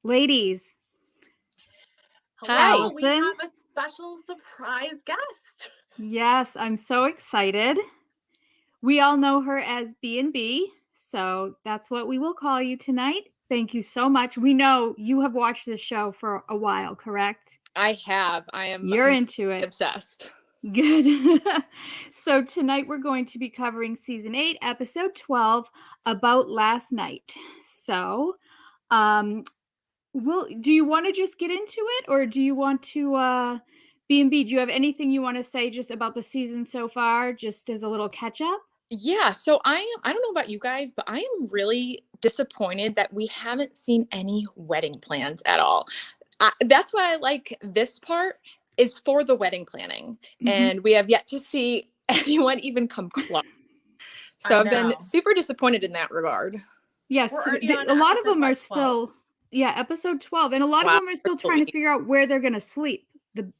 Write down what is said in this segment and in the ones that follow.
Ladies, Hi. Hello, we Allison. have a special surprise guest. Yes, I'm so excited. We all know her as B&B, so that's what we will call you tonight. Thank you so much. We know you have watched this show for a while, correct? I have. I am You're into it. obsessed. Good. So tonight we're going to be covering season 8, episode 12, About Last Night. So, do you want to just get into it, or do you want to B&B, do you have anything you want to say just about the season so far, just as a little catch up? Yeah, so I don't know about you guys, but I am really disappointed that we haven't seen any wedding plans at all. That's why I like this part is for the wedding planning, and we have yet to see anyone even come close. So I've been super disappointed in that regard. Yes, We're already on a lot of them are 12. still, episode 12, and a lot of them are still trying to figure out where they're gonna sleep.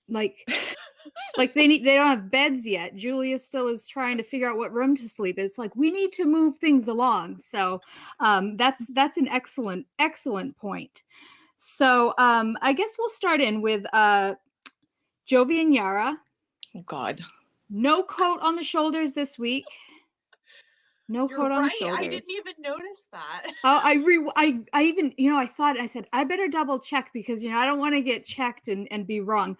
Like they don't have beds yet. Julia still is trying to figure out what room to sleep in. It's like we need to move things along. So that's an excellent point. So I guess we'll start in with Jovi and Yara. Oh, God. No coat on the shoulders this week. No coat on the shoulders. I didn't even notice that. I even, I said, I better double check because, I don't want to get checked and be wrong.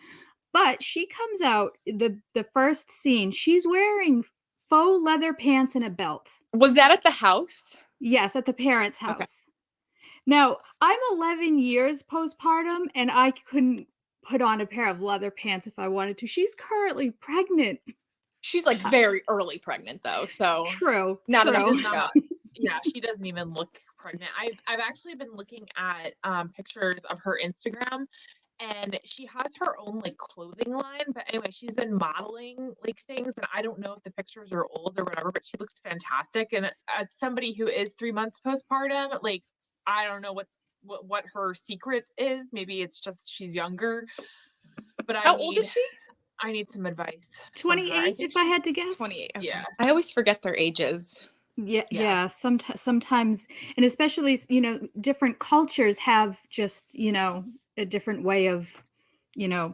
But she comes out, the first scene, she's wearing faux leather pants and a belt. Was that at the house? Yes, at the parents' house. Okay. Now, I'm 11 years postpartum, and I couldn't put on a pair of leather pants if I wanted to. She's currently pregnant. She's like very early pregnant though, so true. Not true. Yeah, she doesn't even look pregnant. I've actually been looking at pictures of her Instagram, and she has her own like clothing line. But anyway, she's been modeling like things, and I don't know if the pictures are old or whatever, but she looks fantastic. And as somebody who is 3 months postpartum, like I don't know what her secret is. Maybe it's just she's younger. But how old is she? I need some advice. 28, if I had to guess. 28. Okay. Yeah. I always forget their ages. Yeah. Sometimes, and especially, different cultures have just, a different way of,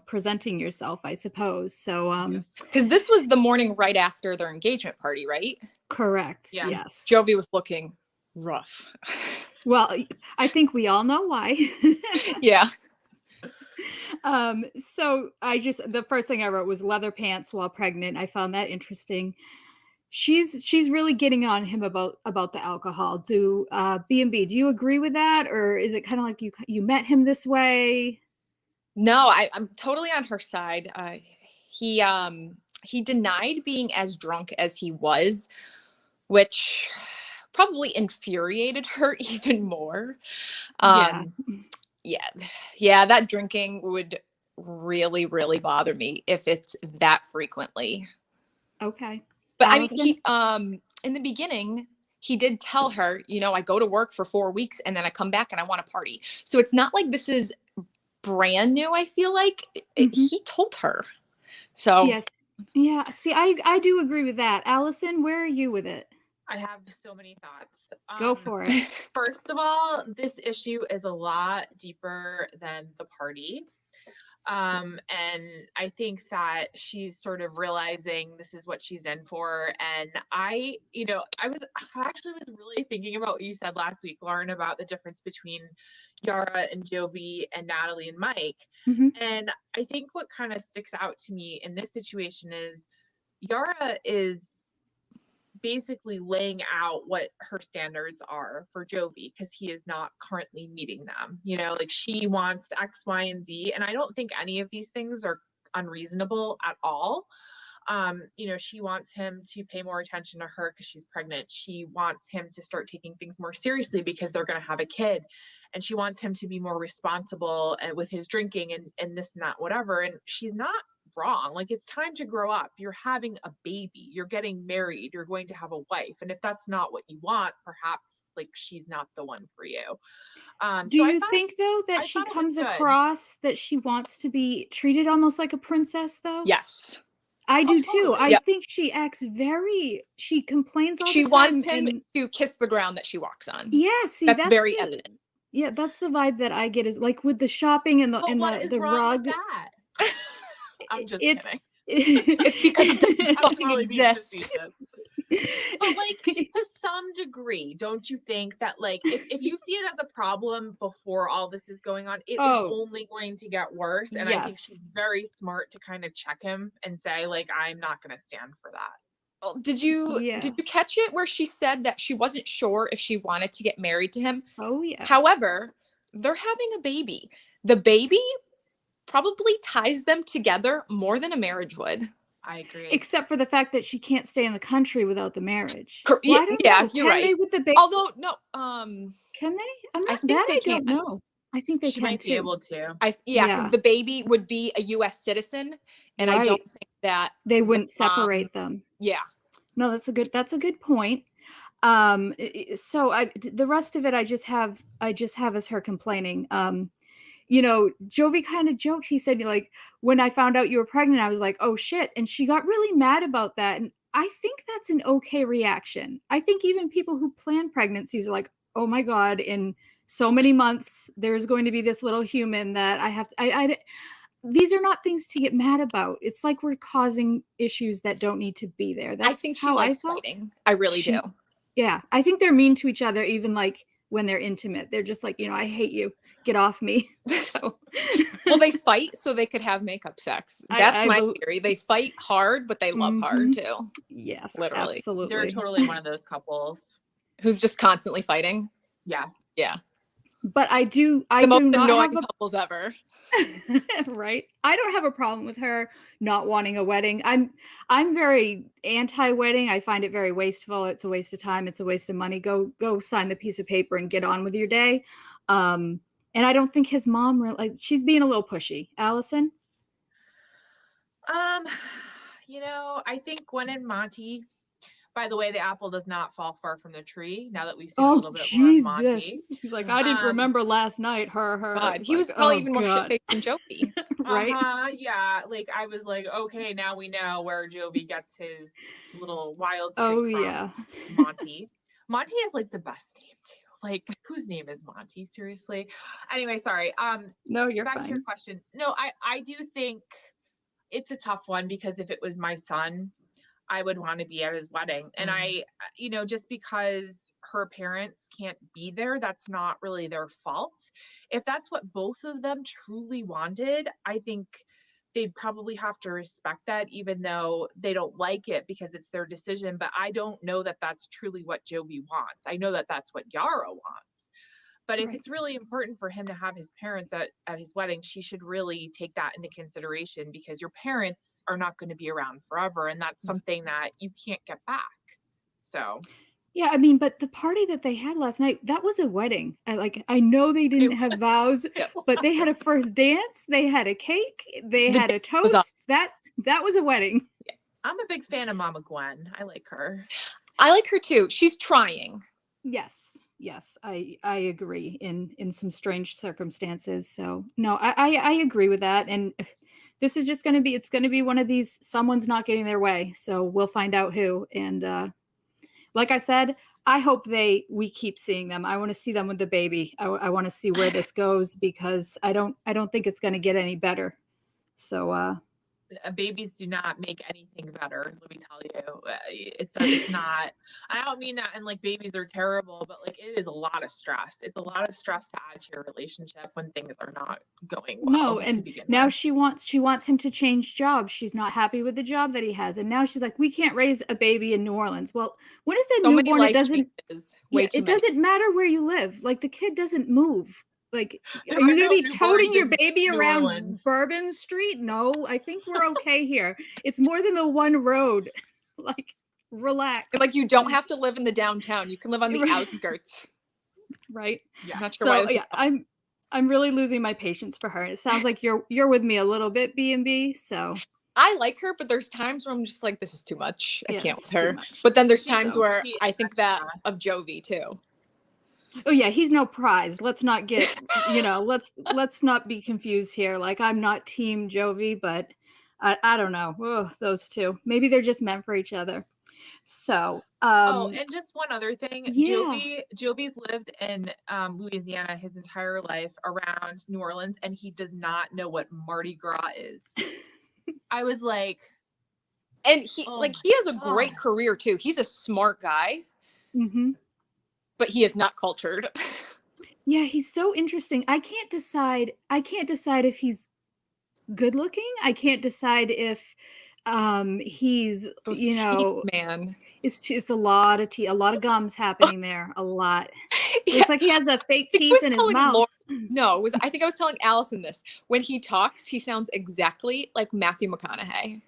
presenting yourself, I suppose. So, because this was the morning right after their engagement party, right? Correct. Yeah. Yes. Jovi was looking rough. Well, I think we all know why. Yeah. So the first thing I wrote was leather pants while pregnant. I found that interesting. She's really getting on him about the alcohol. Do B&B, do you agree with that, or is it kind of like you met him this way? No, I'm totally on her side. He denied being as drunk as he was, which probably infuriated her even more. Yeah, that drinking would really, really bother me if it's that frequently. Okay. But Allison? I mean, in the beginning, he did tell her, I go to work for 4 weeks and then I come back and I want to party. So it's not like this is brand new, I feel like. He told her. So yes. Yeah. See, I do agree with that. Allison, where are you with it? I have so many thoughts. Go for it. First of all, this issue is a lot deeper than the party. And I think that she's sort of realizing this is what she's in for. And I actually was really thinking about what you said last week, Lauren, about the difference between Yara and Jovi and Natalie and Mike. And I think what kind of sticks out to me in this situation is Yara is basically laying out what her standards are for Jovi because he is not currently meeting them. Like she wants X, Y, and Z. And I don't think any of these things are unreasonable at all. She wants him to pay more attention to her because she's pregnant. She wants him to start taking things more seriously because they're going to have a kid. And she wants him to be more responsible with his drinking and this and that, whatever. And she's not wrong. Like, it's time to grow up. You're having a baby. You're getting married. You're going to have a wife. And if that's not what you want, perhaps like she's not the one for you. Do you think though that she comes across that she wants to be treated almost like a princess though? Yes. I do too. I think she acts she complains all the time. She wants him to kiss the ground that she walks on. Yeah, see, that's very evident. Yeah, that's the vibe that I get is like with the shopping and the But what is the wrong with rug. that? I'm just kidding. It's It's because it doesn't I'm fucking totally being exist. facetious. But like to some degree, don't you think that like if you see it as a problem before all this is going on, it is Oh, only going to get worse. And I think she's yes. very smart to kind of check him and say, like, I'm not gonna stand for that. Oh, did you Yeah. catch it where she said that she wasn't sure if she wanted to get married to him? Oh, yeah. However, they're having a baby. The baby probably ties them together more than a marriage would. I agree. Except for the fact that she can't stay in the country without the marriage. Well, Well, I don't yeah, know. you're Can right. they with the baby? Although no, Can they? I'm I not think that they I can. don't know. I think they She can might be too. able to. Yeah, because Yeah. the baby would be a U.S. citizen, and I don't Right. think that They the wouldn't mom- separate them. Yeah, No, that's a good point. So the rest of it I just have as her complaining. You know, Jovi kind of joked. He said, like, when I found out you were pregnant, I was like, oh shit. And she got really mad about that. And I think that's an okay reaction. I think even people who plan pregnancies are like, oh my God, in so many months, there's going to be this little human that I have to, these are not things to get mad about. It's like we're causing issues that don't need to be there. I That's think she how I likes felt. fighting. I really do. Yeah, I think they're mean to each other, even like when they're intimate. They're just like, I hate you. Get off me. So, Well, they fight so they could have makeup sex. That's my theory. They fight hard, but they love hard too. Yes, Literally. absolutely. They're totally one of those couples. Who's just constantly fighting. Yeah. Yeah. But I do The most not annoying have couples ever. right. I don't have a problem with her not wanting a wedding. I'm very anti-wedding. I find it very wasteful. It's a waste of time. It's a waste of money. Go sign the piece of paper and get on with your day. And I don't think his mom really, she's being a little pushy. Allison? I think Gwen and Monty, by the way, the apple does not fall far from the tree now that we've seen a little bit more of Monty. He's like, I didn't remember last night. Her. God, he was probably even more God. shit-faced than Jovi. Right? Yeah. Like I was like, okay, now we know where Jovi gets his little wild streak from. Yeah. Monty. Monty has like the best name too. Like, whose name is Monty? Seriously. Anyway, sorry. No, you're back fine. to your question. No, I do think it's a tough one because if it was my son, I would want to be at his wedding. And I, just because her parents can't be there, that's not really their fault. If that's what both of them truly wanted, I think they'd probably have to respect that, even though they don't like it because it's their decision. But I don't know that that's truly what Jovi wants. I know that that's what Yara wants. But if it's really important for him to have his parents at his wedding, she should really take that into consideration because your parents are not going to be around forever. And that's something that you can't get back. So. Yeah, I mean, but the party that they had last night, that was a wedding. I know they didn't have vows, but they had a first dance, they had a cake, they had a toast. That was a wedding. I'm a big fan of Mama Gwen. I like her. I like her too. She's trying. Yes, I agree in some strange circumstances. So no, I agree with that. And this is just it's going to be one of these, someone's not getting their way. So we'll find out who. And like I said, I hope we keep seeing them. I want to see them with the baby. I want to see where this goes because I don't think it's going to get any better. So babies do not make anything better. Let me tell you, it's not. I don't mean that. And like babies are terrible, but like it is a lot of stress. It's a lot of stress to add to your relationship when things are not going well. No, and now she wants him to change jobs. She's not happy with the job that he has, and now she's like, we can't raise a baby in New Orleans. Well, when it's a newborn, it doesn't matter where you live. Like the kid doesn't move. Like, are you going to be toting your baby around Bourbon Street? No, I think we're okay here. It's more than the one road. Like, relax. Like, you don't have to live in the downtown. You can live on the outskirts. Right? Yeah. I'm not sure why. Yeah, I'm really losing my patience for her. And it sounds like you're with me a little bit, B&B. So I like her, but there's times where I'm just like, this is too much. I can't with her. But then there's times where I think that of Jovi too. Oh yeah, he's no prize. Let's not get, let's not be confused here. Like I'm not team Jovi, but I don't know. Oh, those two. Maybe they're just meant for each other. So, Oh, and just one other thing, yeah. Jovi's lived in Louisiana his entire life around New Orleans, and he does not know what Mardi Gras is. I was like, And he oh like my he has a God. great career too. He's a smart guy, Mm-hmm. but he is not cultured. Yeah, he's so interesting. I can't decide if he's good looking. I can't decide if he's, Those you teeth, know, man. it's a lot of teeth, a lot of gums happening there, a lot. Yeah, Looks like he has a fake I teeth was in his telling mouth. Laura. No, I think I was telling Allison this. When he talks, he sounds exactly like Matthew McConaughey.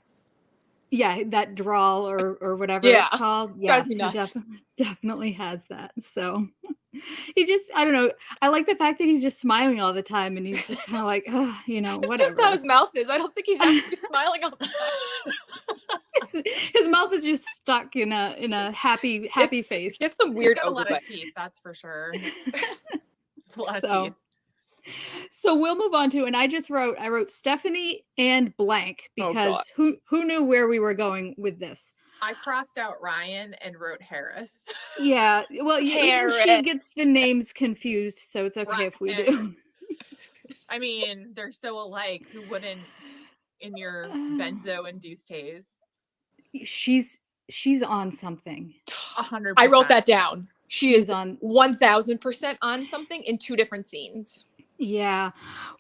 Yeah, that drawl or whatever Yeah, it's called. drives Yes, me he nuts. definitely has that. So he just, I don't know. I like the fact that he's just smiling all the time and he's just kind of like, oh, It's just how whatever. his mouth is. I don't think he's actually smiling all the time. His mouth is just stuck in a happy face. He has some He's weird got a lot overbite. of teeth, that's for sure. It's a lot of teeth. So we'll move on to, and I wrote Stephanie and blank Oh, God. because who knew where we were going with this? I crossed out Ryan and wrote Harris. Yeah, well, even she Harris. gets the names confused, so it's okay if we do. I mean, they're so alike. Who wouldn't in your benzo-induced haze? She's on something. 100%. I wrote that down. She She's is on 1000% on something in 2 different scenes. Yeah.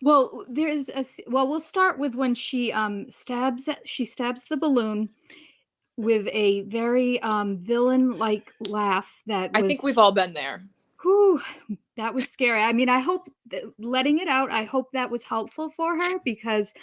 Well, we'll start with when she stabs the balloon with a very villain-like laugh that I think was, we've all been there. whew, that was scary. I mean, I hope letting it out, I hope that was helpful for her because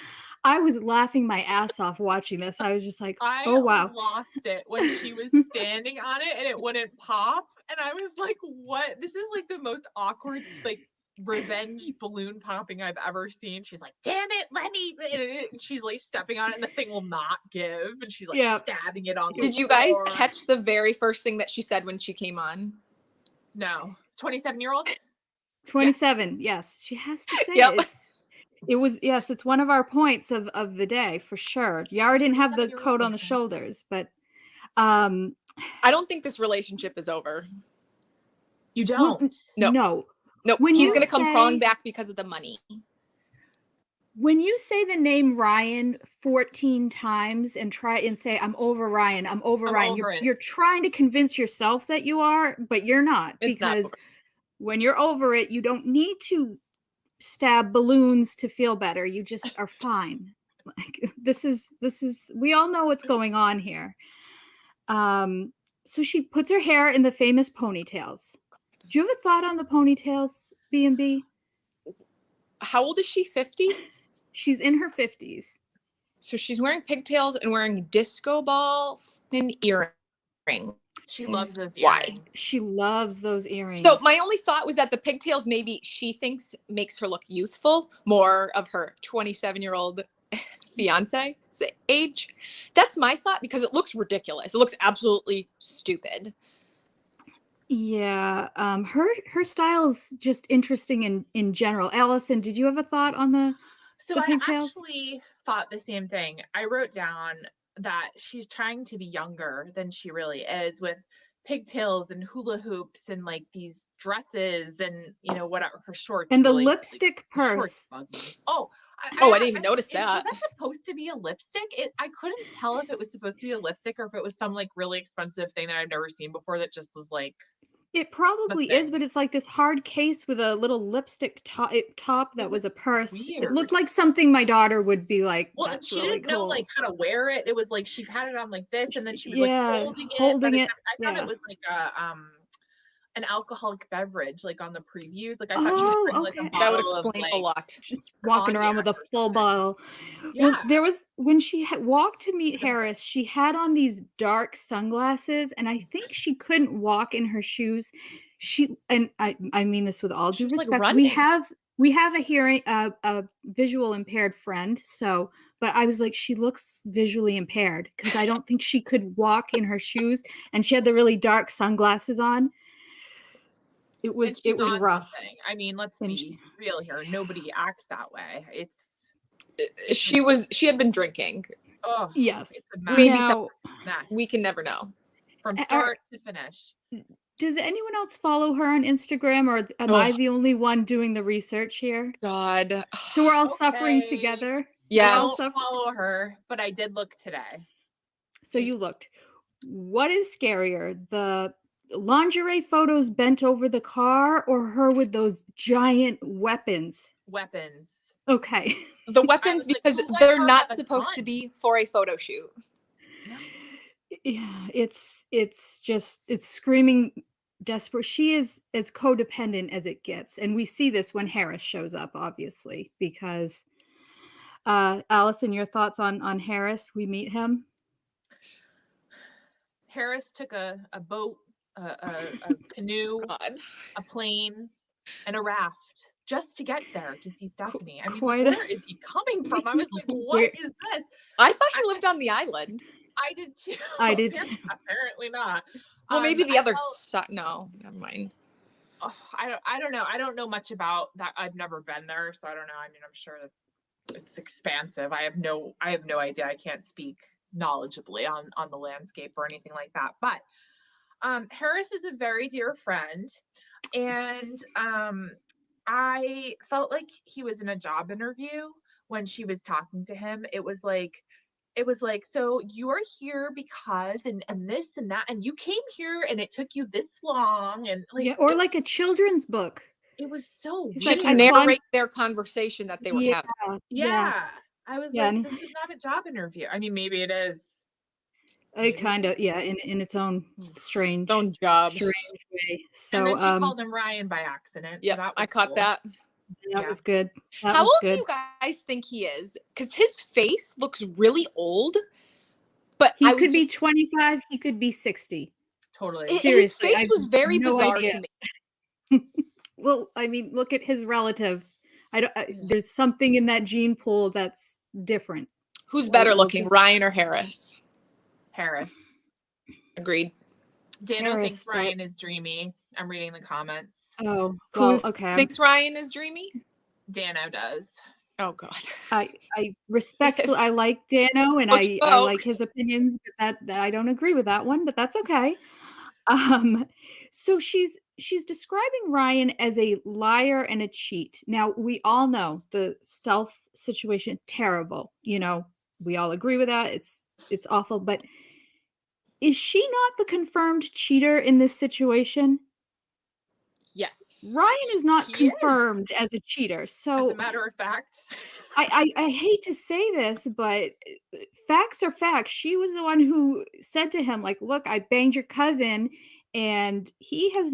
I was laughing my ass off watching this. I was just like, I oh wow. lost it when she was standing on it and it wouldn't pop. And I was like, what? This is like the most awkward, like, revenge balloon popping I've ever seen. She's like, damn it, let me. And she's like stepping on it and the thing will not give. And she's like stabbing it on the Did you guys floor. catch the very first thing that she said when she came on? No. 27-year-old? 27. Yes. She has to say Yep. it's one of our points of the day for sure. Yara didn't have the coat on the shoulders, but I don't think this relationship is over. You don't? No. When he's you gonna come say- crawling back because of the money. When you say the name Ryan 14 times and try and say, I'm over Ryan, I'm over Ryan, you're trying to convince yourself that you are, but you're not. It's because not over. When you're over it, you don't need to stab balloons to feel better. You just are fine. Like this is we all know what's going on here. So she puts her hair in the famous ponytails. Do you have a thought on the ponytails, B&B? How old is she? 50? She's in her 50s. So she's wearing pigtails and wearing disco ball and earrings. She loves those earrings. Why? She loves those earrings. So my only thought was that the pigtails maybe she thinks makes her look youthful, more of her 27-year-old fiance age. That's my thought because it looks ridiculous. It looks absolutely stupid. Yeah, her style is just interesting in general. Allison, did you have a thought on the pigtails? I actually thought the same thing. I wrote down that she's trying to be younger than she really is with pigtails and hula hoops and like these dresses and whatever her shorts and the really, lipstick purse. I didn't even notice that. Was that supposed to be a lipstick? I couldn't tell if it was supposed to be a lipstick or if it was some like really expensive thing that I've never seen before that just was like. It probably is, but it's like this hard case with a little lipstick top that was a purse. Weird. It looked like something my daughter would be like, well, that's she really didn't know cool. like how to wear it. It was like she had it on like this and then she was like holding it. I thought it was like an alcoholic beverage like on the previews. Like I thought she was drinking, like a bottle that would explain of, a lot. Just walking around with a full bottle. Yeah. Well, there was when she walked to meet Harris, she had on these dark sunglasses, and I think she couldn't walk in her shoes. I mean this with all due respect. Like we have a visual impaired friend, so. But I was like, she looks visually impaired because I don't think she could walk in her shoes, and she had the really dark sunglasses on. It was rough. Something. I mean, let's be real here. Nobody acts that way. She had been drinking. Oh yes. Maybe we can never know. from start to finish. Does anyone else follow her on Instagram, or am I the only one doing the research here? God. So we're all suffering together. Yeah. I don't follow her, but I did look today. So you looked. What is scarier, the lingerie photos bent over the car, or her with those giant weapons? Weapons. Okay. The weapons, like, because who let they're her not have a supposed to gun? be for a photo shoot. No. Yeah, it's screaming desperate. She is as codependent as it gets, and we see this when Harris shows up, obviously, because Allison, your thoughts on Harris? We meet him. Harris took a boat, a canoe, God. a plane, and a raft just to get there to see Stephanie. I mean, Quite where is he coming from? I was like, what is this? I thought he lived on the island. I did too. I did. Apparently not. Well, maybe the other side. No, never mind. I don't know. I don't know much about that. I've never been there, so I don't know. I mean, I'm sure that it's expansive. I have no idea. I can't speak knowledgeably on the landscape or anything like that. But Harris is a very dear friend, and I felt like he was in a job interview when she was talking to him. It was like, so you're here because and this and that, and you came here and it took you this long, and like, yeah, or like a children's book. it was so He's She like, can narrate their conversation that they were having. Yeah. I was Yeah, like, this is not a job interview. I mean, maybe it is. it kind of, in its own strange job. way. So and then she called him Ryan by accident. Yeah, so I caught cool. that. That was good. That How was old good. do you guys think he is? Because his face looks really old. But he could be 25. He could be 60. Totally. Seriously, his face was very bizarre to me. Well, I mean, look at his relative. There's something in that gene pool that's different. Who's better looking, Ryan or Harris? Harris. Agreed. Dano thinks Ryan is dreamy. I'm reading the comments. Oh, well, who okay. thinks Ryan is dreamy? Dano does. Oh God. I respectfully, I like Dano, and I like his opinions, but that I don't agree with that one, but that's okay. So she's describing Ryan as a liar and a cheat. Now, we all know the stealth situation, terrible. We all agree with that. It's awful, but is she not the confirmed cheater in this situation? Yes. Ryan is not confirmed as a cheater. So, as a matter of fact, I hate to say this, but facts are facts. She was the one who said to him, like, look, I banged your cousin, and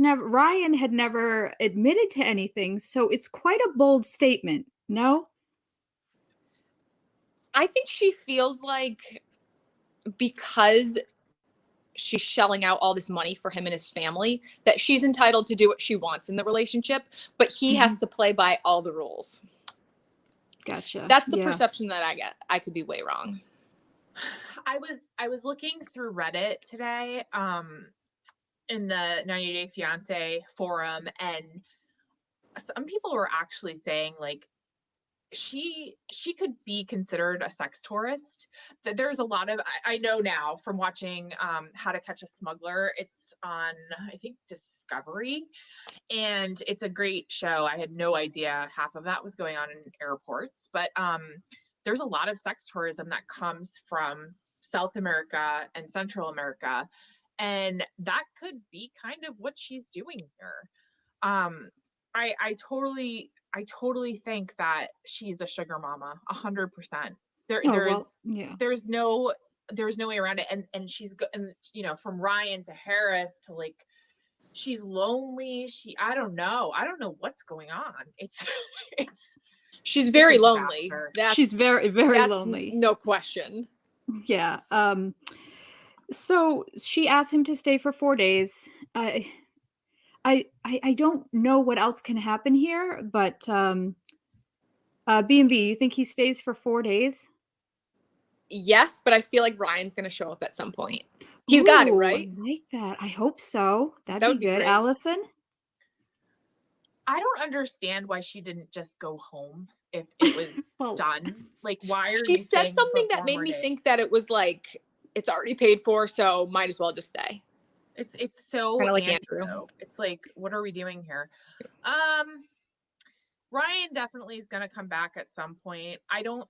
Ryan had never admitted to anything. So it's quite a bold statement. No? I think she feels like because she's shelling out all this money for him and his family, that she's entitled to do what she wants in the relationship, but he has to play by all the rules. Gotcha. That's the perception that I get. I could be way wrong. I was looking through Reddit today, in the 90 Day Fiance forum, and some people were actually saying like she could be considered a sex tourist. That there's a lot of, I know now from watching How to Catch a Smuggler. It's on, I think, Discovery, and it's a great show. I had no idea half of that was going on in airports, but there's a lot of sex tourism that comes from South America and Central America, and that could be kind of what she's doing here. I totally think that she's a sugar mama, 100%. There's no way around it. And she's and from Ryan to Harris to like, she's lonely. I don't know what's going on. She's very lonely. She's very, very lonely. No question. Yeah. So she asked him to stay for 4 days. I don't know what else can happen here, but B&B, you think he stays for 4 days? Yes, but I feel like Ryan's going to show up at some point. He's got it, right? I like that. I hope so. That'd be good. Great. Allison? I don't understand why she didn't just go home if it was done. Like, why are she said something that made me think that it was like, it's already paid for, so might as well just stay. It's so Kind of like Andrew. Andrew. It's like, what are we doing here? Ryan definitely is going to come back at some point. I'm going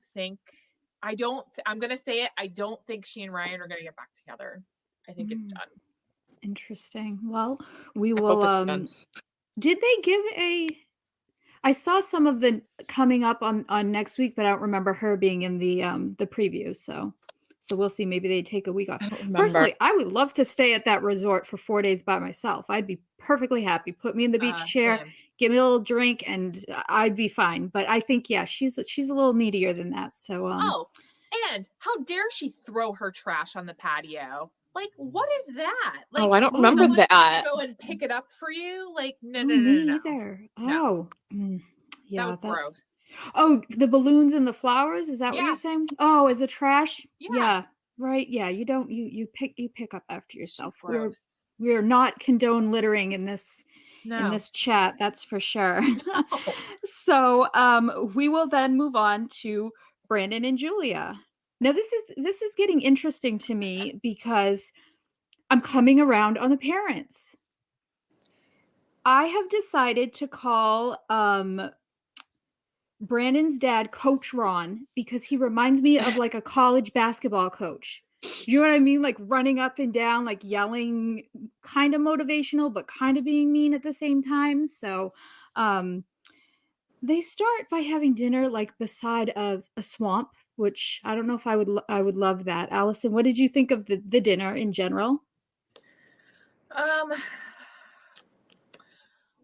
to say it. I don't think she and Ryan are going to get back together. I think it's done. Interesting. Well, we I will, hope it's done. did they give I saw some of the coming up on next week, but I don't remember her being in the preview. So we'll see. Maybe they take a week off. I don't remember. Personally, I would love to stay at that resort for 4 days by myself. I'd be perfectly happy. Put me in the beach chair, Same. give me a little drink, and I'd be fine. But I think, yeah, she's a little needier than that. So Oh, and how dare she throw her trash on the patio? Like, what is that? Like, I don't remember someone's that. gonna go and pick it up for you? Like, no. me either. No. Yeah, That was gross. Oh, the balloons and the flowers? Is that what Yeah. you're saying? Oh, is the trash? Yeah. Right. Yeah, you don't you pick up after yourself. She's gross. We're not condone littering in this No. chat, that's for sure. No. So, we will then move on to Brandon and Julia. Now this is getting interesting to me because I'm coming around on the parents. I have decided to call Brandon's dad Coach Ron because he reminds me of like a college basketball coach. You know what I mean? Like running up and down, like yelling, kind of motivational, but kind of being mean at the same time. So they start by having dinner like beside a swamp, which I don't know if I would love that. Allison, what did you think of the dinner in general?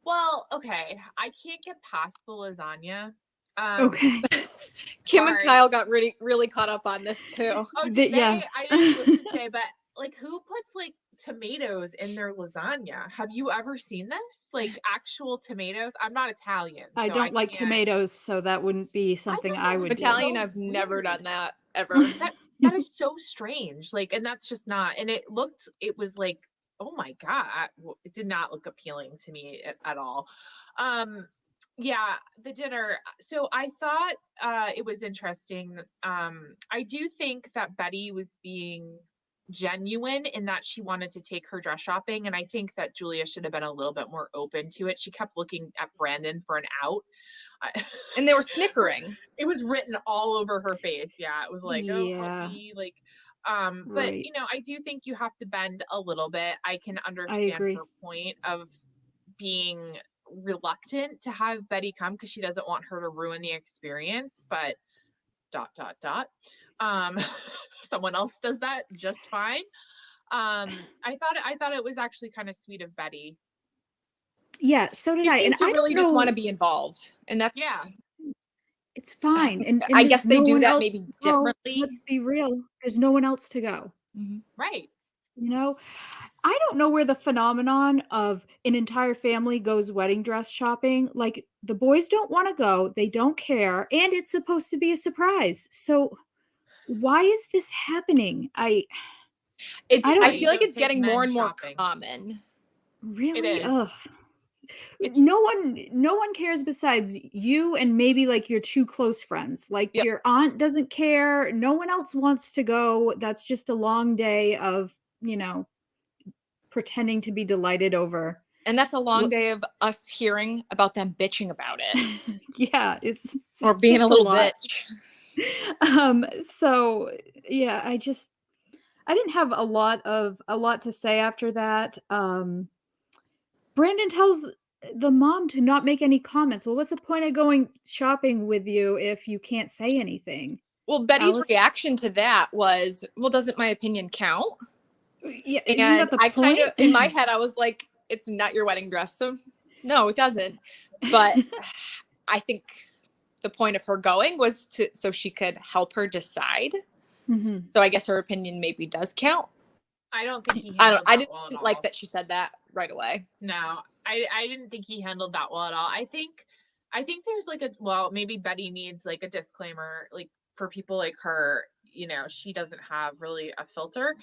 Well, okay. I can't get past the lasagna. Okay. Kim and Kyle got really caught up on this too. Oh, did they? Yes. I didn't listen today, but like, who puts like tomatoes in their lasagna? Have you ever seen this? Like actual tomatoes? I'm not Italian. I so don't like can't- tomatoes, so that wouldn't be something thought that I was would do. Italian, so I've never weird. done that ever. That is so strange. Like, and that's just not. And it was like, oh my god, it did not look appealing to me at all. Yeah, the dinner. So I thought it was interesting. I do think that Betty was being genuine in that she wanted to take her dress shopping, and I think that Julia should have been a little bit more open to it. She kept looking at Brandon for an out. And they were snickering. It was written all over her face. Yeah, it was like, oh, help me. Like, but Right. you know, I do think you have to bend a little bit. I can understand agree. her point of being reluctant to have Betty come because she doesn't want her to ruin the experience, but ... someone else does that just fine. I thought it was actually kind of sweet of Betty. Yeah, so did She I. And seemed to I really don't just know, want to be involved. And that's it's fine. And I there's guess they no do one that else maybe to go. differently. Let's be real. There's no one else to go. Right. You know, I don't know where the phenomenon of an entire family goes wedding dress shopping. Like the boys don't want to go, they don't care, and it's supposed to be a surprise. So why is this happening? I feel like it's Take getting men more and more shopping. common. really, is. ugh. No one cares besides you and maybe like your two close friends. Like Yep. your aunt doesn't care. No one else wants to go. That's just a long day of, pretending to be delighted over. And that's a long day of us hearing about them bitching about it. Yeah, it's or being just a little lot. bitch. So yeah, I didn't have a lot to say after that. Brandon tells the mom to not make any comments. Well, what's the point of going shopping with you if you can't say anything? Well, Betty's Allison? reaction to that was, well, doesn't my opinion count? Yeah, isn't that the I point? kind of, in my head, I was like, it's not your wedding dress. So no, it doesn't. But I think the point of her going was so she could help her decide. Mm-hmm. So I guess her opinion maybe does count. I don't think he I handled didn't like that she said that right away. No, I didn't think he handled that well at all. I think there's like maybe Betty needs like a disclaimer, like for people like her. you know, she doesn't have really a filter.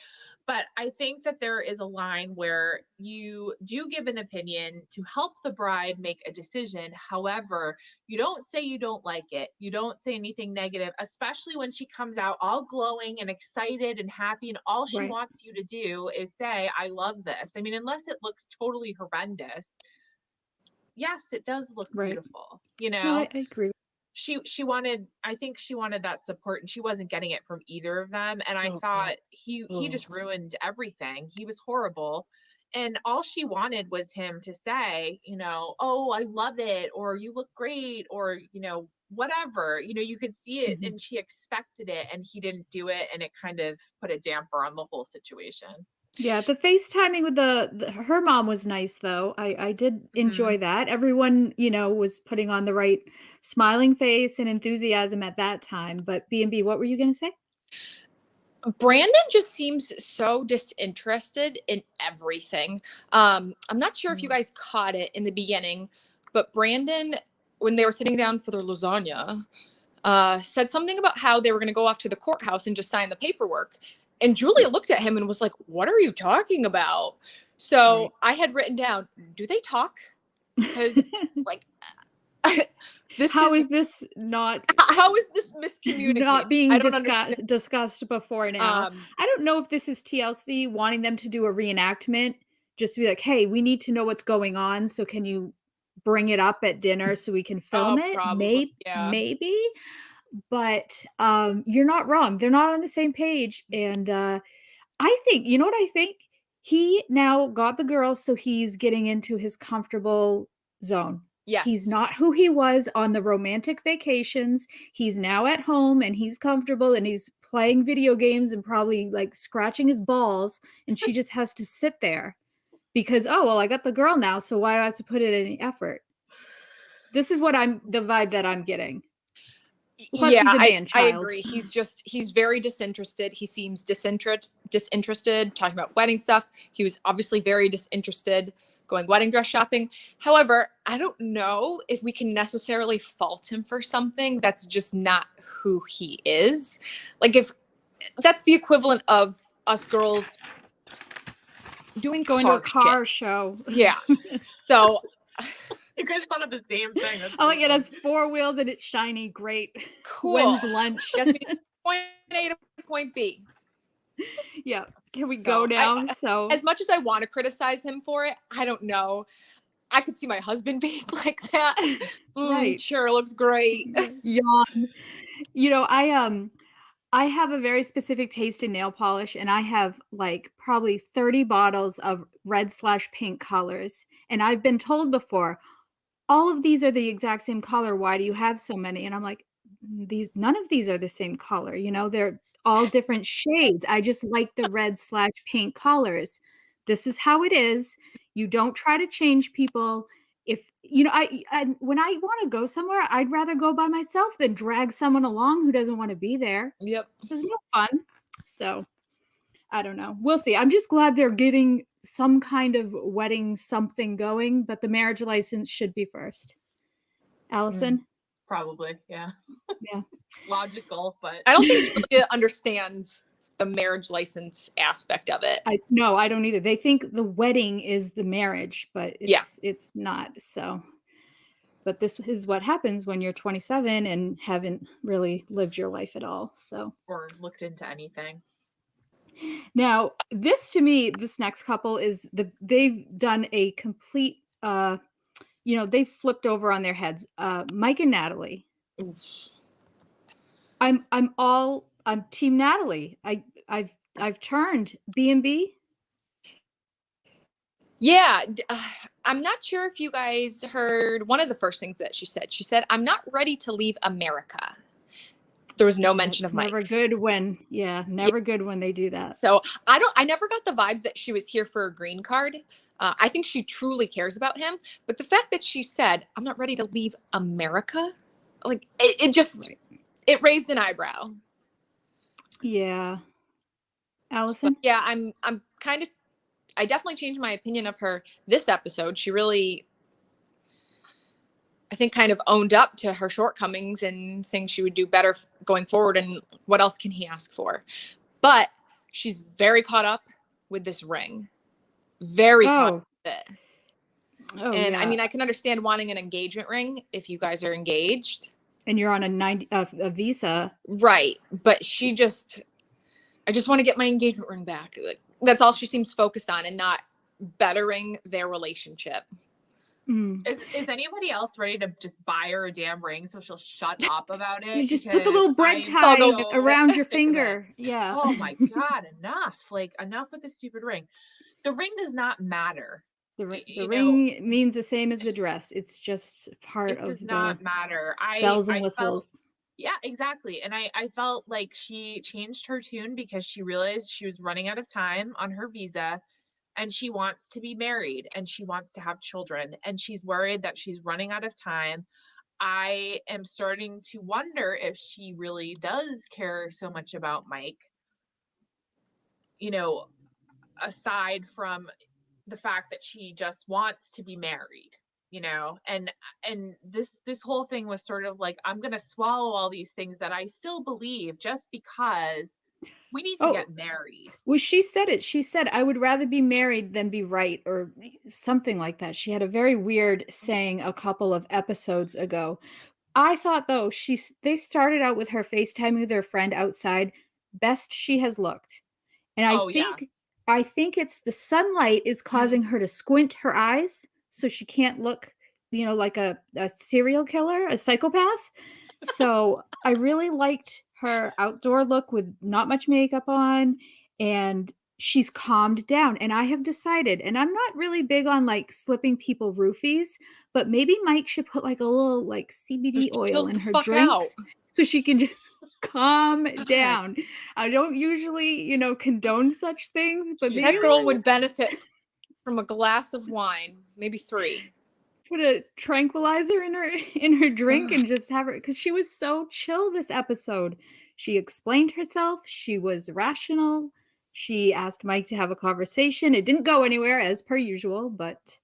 But I think that there is a line where you do give an opinion to help the bride make a decision. However, you don't say you don't like it. You don't say anything negative, especially when she comes out all glowing and excited and happy. And all she Right. wants you to do is say, I love this. I mean, unless it looks totally horrendous, yes, it does look Right. beautiful. You No, know, I agree. she wanted, I think she wanted that support, and she wasn't getting it from either of them. And I Oh God. thought he Oh. just ruined everything. He was horrible. And all she wanted was him to say, you know, oh, I love it, or you look great, or, you know, whatever. You know, you could see it, Mhm. and she expected it, and he didn't do it, and it kind of put a damper on the whole situation. Yeah, the FaceTiming with her mom was nice though. I did Mhm. enjoy that. Everyone, you know, was putting on the right smiling face and enthusiasm at that time. But B&B, what were you gonna say? Brandon just seems so disinterested in everything. I'm not sure if you Mm. guys caught it in the beginning, but Brandon, when they were sitting down for their lasagna, said something about how they were going to go off to the courthouse and just sign the paperwork. And Julia looked at him and was like, "What are you talking about?" Right. So I had written down, "Do they talk?" Because, like, this How is is this not how is this miscommunicated? not I being don't understand. discussed before now? Um, I don't know if this is TLC wanting them to do a reenactment, just to be like, "Hey, we need to know what's going on, so can you bring it up at dinner so we can film oh, it?" probably, yeah. Maybe, but, you're not wrong. They're not on the same page, and, I think you know what I think? He now got the girl, so he's getting into his comfortable zone. He's Yes. not who he was on the romantic vacations. He's now at home, and he's comfortable, and he's playing video games and probably, like, scratching his balls, and she just has to sit there because, "Oh, well, I got the girl now, so why do I have to put in any effort?" This is what I'm the vibe that I'm getting. Plus, Yeah, he's a I man-child. agree. He's very disinterested. He seems disinterested talking about wedding stuff. He was obviously very disinterested going wedding dress shopping. However, I don't know if we can necessarily fault him for something that's just not who he is. Like, if that's the equivalent of us girls doing Going to a car shit. car show. Yeah. So You guys thought of the same thing. That's Oh, so like, it funny. has 4 wheels and it's shiny, great. cool. When's lunch? Yes, we need point A to point B. Yeah, can we go So now? So as much as I want to criticize him for it, I don't know. I could see my husband being like that. right. Sure, looks great. Yawn. You know, I have a very specific taste in nail polish, and I have, like, probably 30 bottles of red/pink colors, and I've been told before, all of these are the exact same color. Why do you have so many? And I'm like, these none of these are the same color, you know, they're all different shades. I just like the red/pink colors. This is how it is. You don't try to change people. If you know, when I want to go somewhere, I'd rather go by myself than drag someone along who doesn't want to be there. Yep. There's no fun. So I don't know. We'll see. I'm just glad they're getting some kind of wedding something going, but the marriage license should be first. Mm, Allison? probably, yeah. Yeah. Logical, but I don't think Julia understands the marriage license aspect of it. No, I don't either. They think the wedding is the marriage, but Yeah. it's not. So, but this is what happens when you're 27 and haven't really lived your life at all. So, or looked into anything. now this to me, this next couple is they've done a complete you know, they flipped over on their heads. Mike and Natalie. I'm team Natalie. I've turned B&B. Yeah, I'm not sure if you guys heard one of the first things that she said. She said, "I'm not ready to leave America." There was no mention of It's never Mike. good when never good when they do that. So I never got the vibes that she was here for a green card. I think she truly cares about him. But the fact that she said, "I'm not ready to leave America," like it just, Right. it raised an eyebrow. Yeah. But Allison? yeah, I'm kind of, I definitely changed my opinion of her this episode. She really, I think, kind of owned up to her shortcomings and saying she would do better going forward. And what else can he ask for? But she's very caught up with this ring. Very caught up with it. Oh, And yeah. I mean, I can understand wanting an engagement ring if you guys are engaged. And you're on a visa. Right. But I just want to get my engagement ring back. Like, that's all she seems focused on, and not bettering their relationship. Is anybody else ready to just buy her a damn ring so she'll shut up about it? You just put the little bread tie around your finger. Yeah. Oh my God, enough. Like, enough with this stupid ring. The ring does not matter. The ring means the same as the dress. It's just part of the... It does not matter. Bells and whistles. Yeah, exactly. And I felt like she changed her tune because she realized she was running out of time on her visa, and she wants to be married and she wants to have children, and she's worried that she's running out of time. I am starting to wonder if she really does care so much about Mike, aside from the fact that she just wants to be married, and this whole thing was sort of like, I'm gonna swallow all these things that I still believe just because we need to get married. Well, she said it. She said, I would rather be married than be right, or something like that. She had a very weird saying a couple of episodes ago. I thought, though, they started out with her FaceTiming with her friend outside. Best she has looked. And I think it's the sunlight is causing her to squint her eyes so she can't look, like a serial killer, a psychopath. So I really liked her outdoor look with not much makeup on, and she's calmed down. And I have decided, and I'm not really big on like slipping people roofies, but maybe Mike should put like a little like CBD oil in her drinks so she can just calm down. I don't usually, condone such things, but maybe that girl would benefit from a glass of wine, maybe 3. Put a tranquilizer in her drink and just have her, because she was so chill this episode. She explained herself. She was rational. She asked Mike to have a conversation. It didn't go anywhere as per usual, but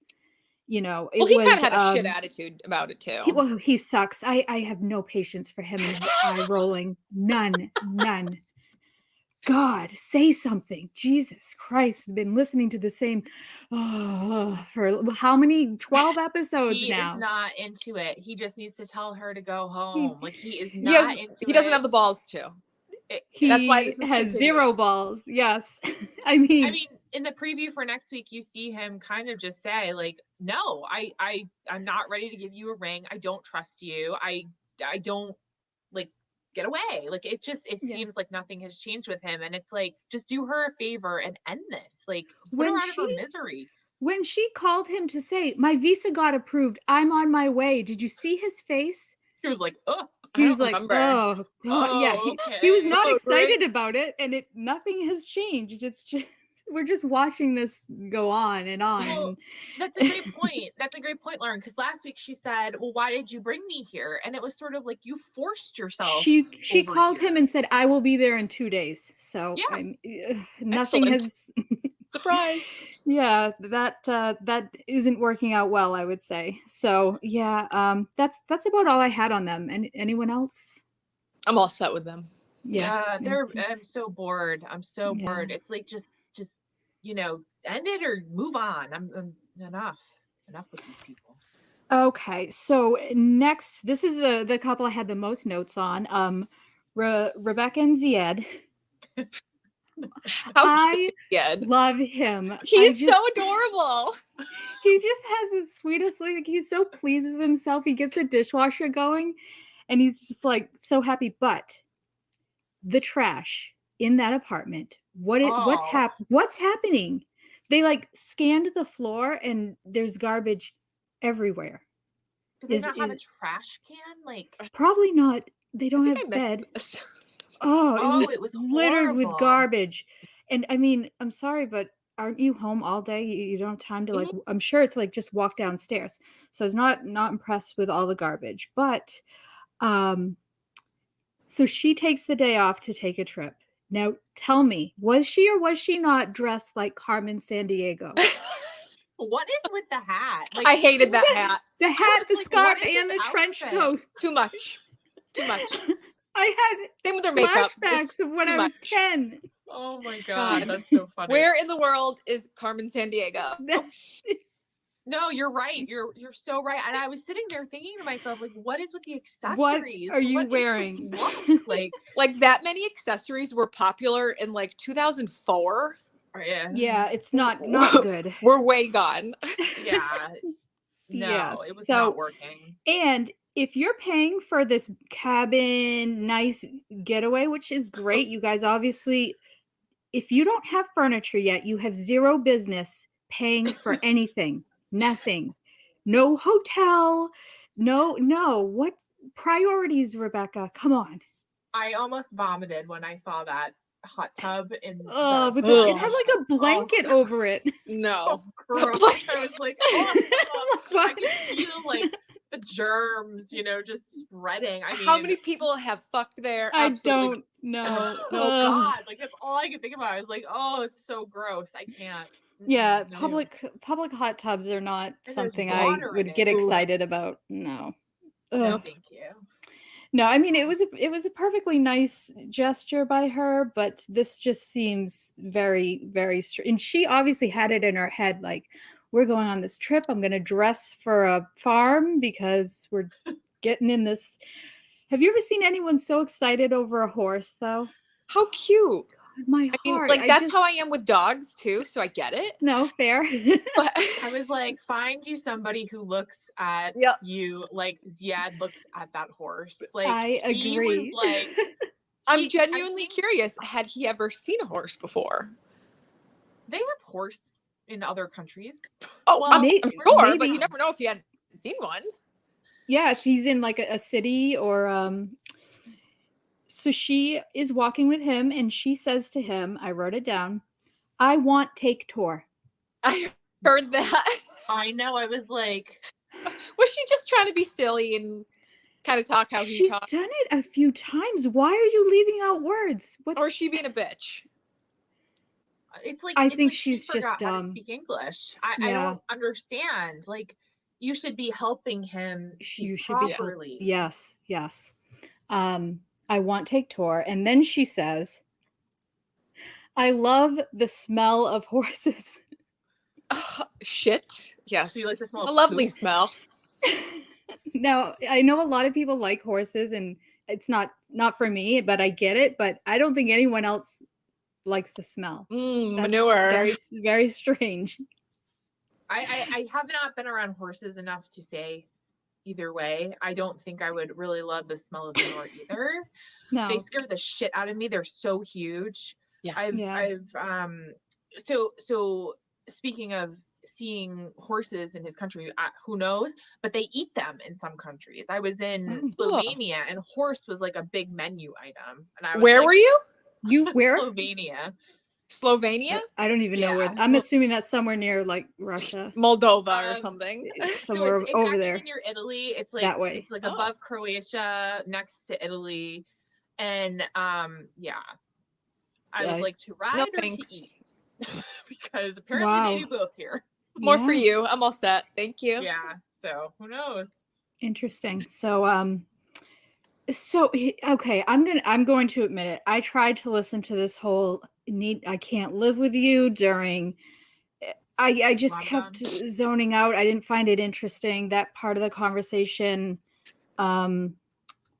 he kind of had a shit attitude about it too. He sucks. I have no patience for him and his eye rolling. None. God, say something. Jesus Christ. We've been listening to the same for how many? 12 episodes now. He is not into it. He just needs to tell her to go home. He is not into it. He doesn't have the balls to. That's why this has zero balls. Yes. I mean, in the preview for next week, you see him kind of just say, like, no, I'm not ready to give you a ring. I don't trust you. I don't, like, get away. Like, it seems like nothing has changed with him. And it's like, just do her a favor and end this. Like, put her out of her misery. When she called him to say, my visa got approved, I'm on my way, did you see his face? He was like, oh. He was like, oh, God. Yeah, he was not excited about it, and nothing has changed. It's just, we're just watching this go on and on. Well, that's a great point. That's a great point, Lauren, because last week she said, well, why did you bring me here? And it was sort of like, you forced yourself. She called him and said, I will be there in 2 days. So nothing has... Surprised. Yeah, that isn't working out well, I would say. So yeah, that's about all I had on them. And anyone else? I'm all set with them. Yeah, I'm so bored. I'm so bored. It's like just end it or move on. I'm enough with these people. Okay, so next, this is the couple I had the most notes on. Rebecca and Zied. I love him. He's so adorable. He just has the sweetest, like, he's so pleased with himself. He gets the dishwasher going and he's just like so happy. But the trash in that apartment, what's happening? They like scanned the floor and there's garbage everywhere. Do they not have a trash can? Like, probably not. They don't have bed. It was littered with garbage. And I mean, I'm sorry, but aren't you home all day? You don't have time to like, I'm sure it's like just walk downstairs. So I was not impressed with all the garbage. But so she takes the day off to take a trip. Now tell me, was she or was she not dressed like Carmen Sandiego? What is with the hat? Like, I hated that hat. The hat, the like, scarf, what is and the this trench outfit? coat. Too much. I had Same with their makeup. flashbacks It's of when too I was much. 10. Oh my God. God, that's so funny. Where in the world is Carmen Sandiego? No, you're right. You're so right. And I was sitting there thinking to myself, like, what is with the What accessories? are you What is wearing? this look? Like that many accessories were popular in like 2004. Yeah. Yeah, it's not good. We're way gone. Yeah. No, Yes. it was So- not working. And if you're paying for this cabin, nice getaway, which is great, you guys obviously, if you don't have furniture yet, you have zero business paying for anything. Nothing. No hotel. No. What's priorities, Rebecca? Come on. I almost vomited when I saw that hot tub in Oh, the but it had like a blanket over it. No. gross. I was like, oh, no. I could feel like the germs, just spreading. I mean, How many people have fucked there? I Absolutely. don't know. Oh Ugh. God, like that's all I could think about. I was like, oh, it's so gross. I can't. Yeah, No. public hot tubs are not And there's something I water in would it. get Oof. excited about. No. No, Ugh. thank you. No, I mean it was a perfectly nice gesture by her, but this just seems very, very and she obviously had it in her head like, we're going on this trip. I'm gonna dress for a farm because we're getting in this. Have you ever seen anyone so excited over a horse though? How cute. My I mean, heart. like that's how I am with dogs too, so I get it. No, fair. But I was like, find you somebody who looks at Yep. you like Zied looks at that horse. Like I he was agree. like, I'm genuinely think curious. Had he ever seen a horse before? they have horse in other countries. Oh, Well, I'm May- sure, but maybe. you never know if you hadn't seen one. Yeah, if he's in like a city or so she is walking with him and she says to him, I wrote it down, I want take tour. I heard that. I know. I was like, Was she just trying to be silly and kind of talk how he She's talks? done it a few times. Why are you leaving out words? What? Or is she being a bitch? it's like I it's think like she's she just forgot how to dumb. speak English. I Yeah. don't understand. Like you should be helping him You speak should be properly. Yes. I want take tour. And then she says, I love the smell of horses. Shit. Yes. So you like the smell A of lovely poop? smell. Now, I know a lot of people like horses and it's not for me, but I get it, but I don't think anyone else likes the smell. That's Manure. Very, very strange. I have not been around horses enough to say either way. I don't think I would really love the smell of manure either. No. They scare the shit out of me. They're so huge. Yeah. I've so speaking of seeing horses in his country, who knows, but they eat them in some countries. I was in Slovenia and horse was like a big menu item. And I was Where like, were you? You where? Slovenia? I don't even know where. I'm assuming that's somewhere near like Russia. Moldova or something. Somewhere it's over actually there. near Italy. It's like that way. It's like above Croatia, next to Italy. And yeah. I was like, to ride or thanks. to eat? Because apparently they do both here. More for you. I'm all set. Thank you. Yeah. So who knows? Interesting. So okay, I'm going to admit it. I tried to listen to this whole I can't live with you during I just Ramadan. kept zoning out. I didn't find it interesting. That part of the conversation wasn't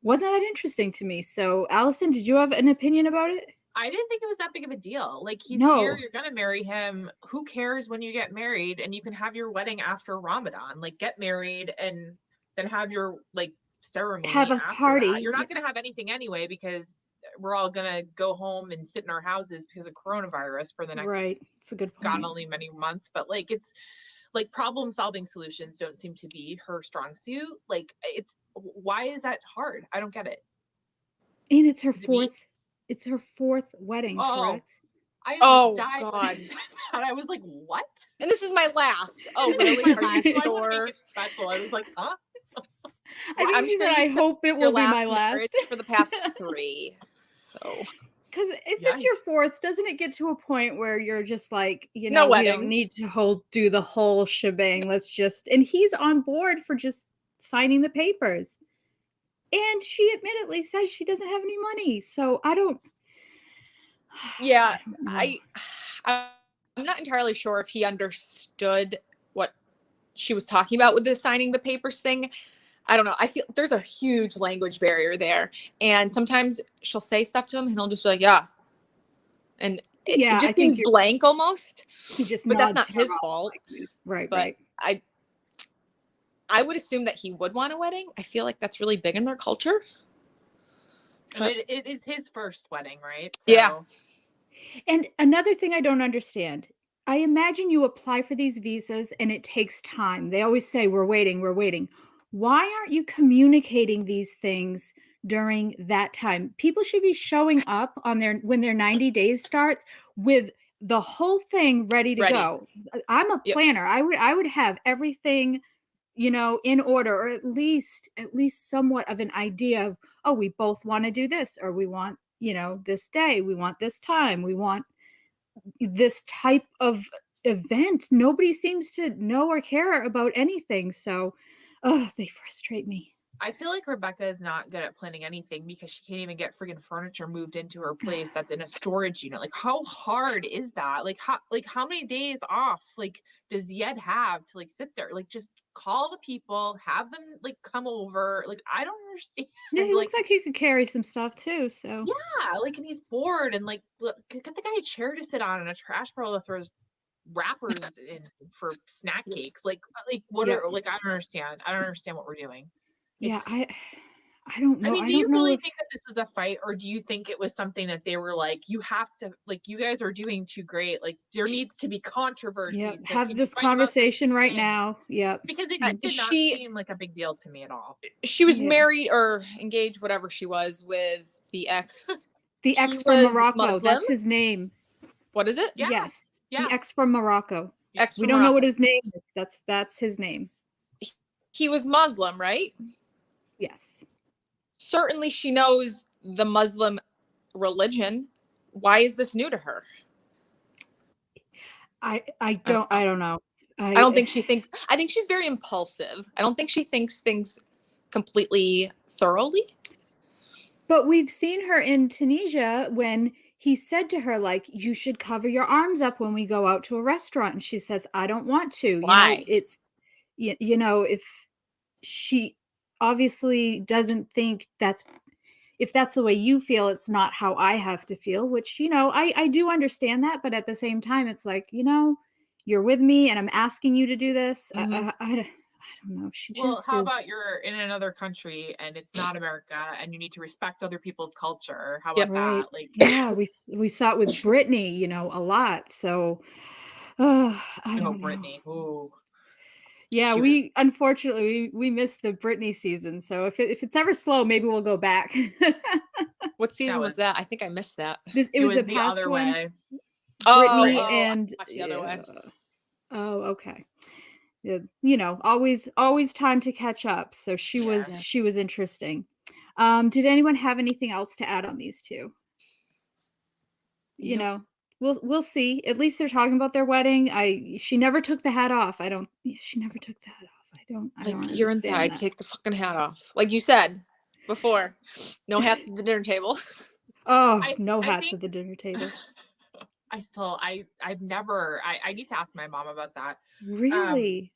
that interesting to me. So Allison, did you have an opinion about it? I didn't think it was that big of a deal. Like he's No. here, you're gonna marry him. Who cares when you get married and you can have your wedding after Ramadan? Like get married and then have your like ceremony. Have a after party. that. You're not gonna have anything anyway because we're all gonna go home and sit in our houses because of coronavirus for the next Right. It's a good point. God only many months. But like it's like problem solving solutions don't seem to be her strong suit. Like it's why is that hard? I don't get it. And it's her fourth wedding, correct? I died God. when I said that. I was like, what? And this is my last. Oh, This is really? my Are last, you so I wanna sure? make it special. I was like, huh? I think I'm she sure said, I you've said hope it Your will be my last last. marriage for the past 3. So Because if it's your fourth, doesn't it get to a point where you're just like, you No know, we don't wedding. need to do the whole shebang. Let's just, and he's on board for just signing the papers. And she admittedly says she doesn't have any money. So I don't. Yeah, I don't know. I'm not entirely sure if he understood what she was talking about with the signing the papers thing. I don't know. I feel there's a huge language barrier there. And sometimes she'll say stuff to him and he'll just be like, yeah. And it Yeah, I just think seems blank almost. he just But that's nods not her his off, fault. like, right, But right. I would assume that he would want a wedding. I feel like that's really big in their culture. And it is his first wedding, right? So. Yeah. And another thing I don't understand, I imagine you apply for these visas and it takes time. They always say, we're waiting, we're waiting. Why aren't you communicating these things during that time? People should be showing up on when their 90 days starts with the whole thing ready to go. I'm a planner. I would have everything, you know, in order, or at least somewhat of an idea of, oh, we both want to do this, or we want, you know, this day, we want this time, we want this type of event. Nobody seems to know or care about anything. So, they frustrate me. I feel like Rebecca is not good at planning anything because she can't even get freaking furniture moved into her place that's in a storage unit. Like, how hard is that? Like, how many days off like does Zied have to like sit there? Like, just call the people, have them like come over. Like, I don't understand. Yeah, he like, looks like he could carry some stuff too. So yeah, like, and he's bored and like get the guy a chair to sit on and a trash barrel to throw his wrappers in for snack cakes. Like what are like I don't understand. I don't understand what we're doing. Yeah, It's I don't know. I mean, I do you don't know really if think that this was a fight, or do you think it was something that they were like, you have to, like, you guys are doing too great. Like, there needs to be controversy. So have can you this fight about this conversation right thing? now. Yep. Because it just did not seem like a big deal to me at all. She was married or engaged, whatever she was, with the ex. The ex from Morocco. That's his name. What is it? Yeah. Yes. Yeah. The ex from Morocco. We don't know what his name is. That's his name. He was Muslim, right? Yes. Certainly she knows the Muslim religion. Why is this new to her? I don't know. I don't think she thinks. I think she's very impulsive. I don't think she thinks things completely thoroughly. But we've seen her in Tunisia when he said to her, like, you should cover your arms up when we go out to a restaurant. And she says, I don't want to. Why? You know, it's, you know, if she obviously doesn't think if that's the way you feel, it's not how I have to feel, which, you know, I do understand that. But at the same time, it's like, you know, you're with me and I'm asking you to do this. Mm-hmm. I don't know. She well, just how about you're in another country and it's not America and you need to respect other people's culture? How about that? Like, yeah, we saw it with Britney, you know, a lot. So, I don't know. Britney. Ooh. Yeah, we unfortunately we missed the Britney season. So if it's ever slow, maybe we'll go back. What season was that? I think I missed that. It was the past other one. way. Britney and the other way. Oh, okay. You know, always time to catch up. So she was interesting. Did anyone have anything else to add on these two? You know, we'll see. At least they're talking about their wedding. She never took the hat off. She never took the hat off. I don't you're inside. Take the fucking hat off. Like you said before. No hats at the dinner table. Oh, no hats at the dinner table. I've never, I need to ask my mom about that. Really?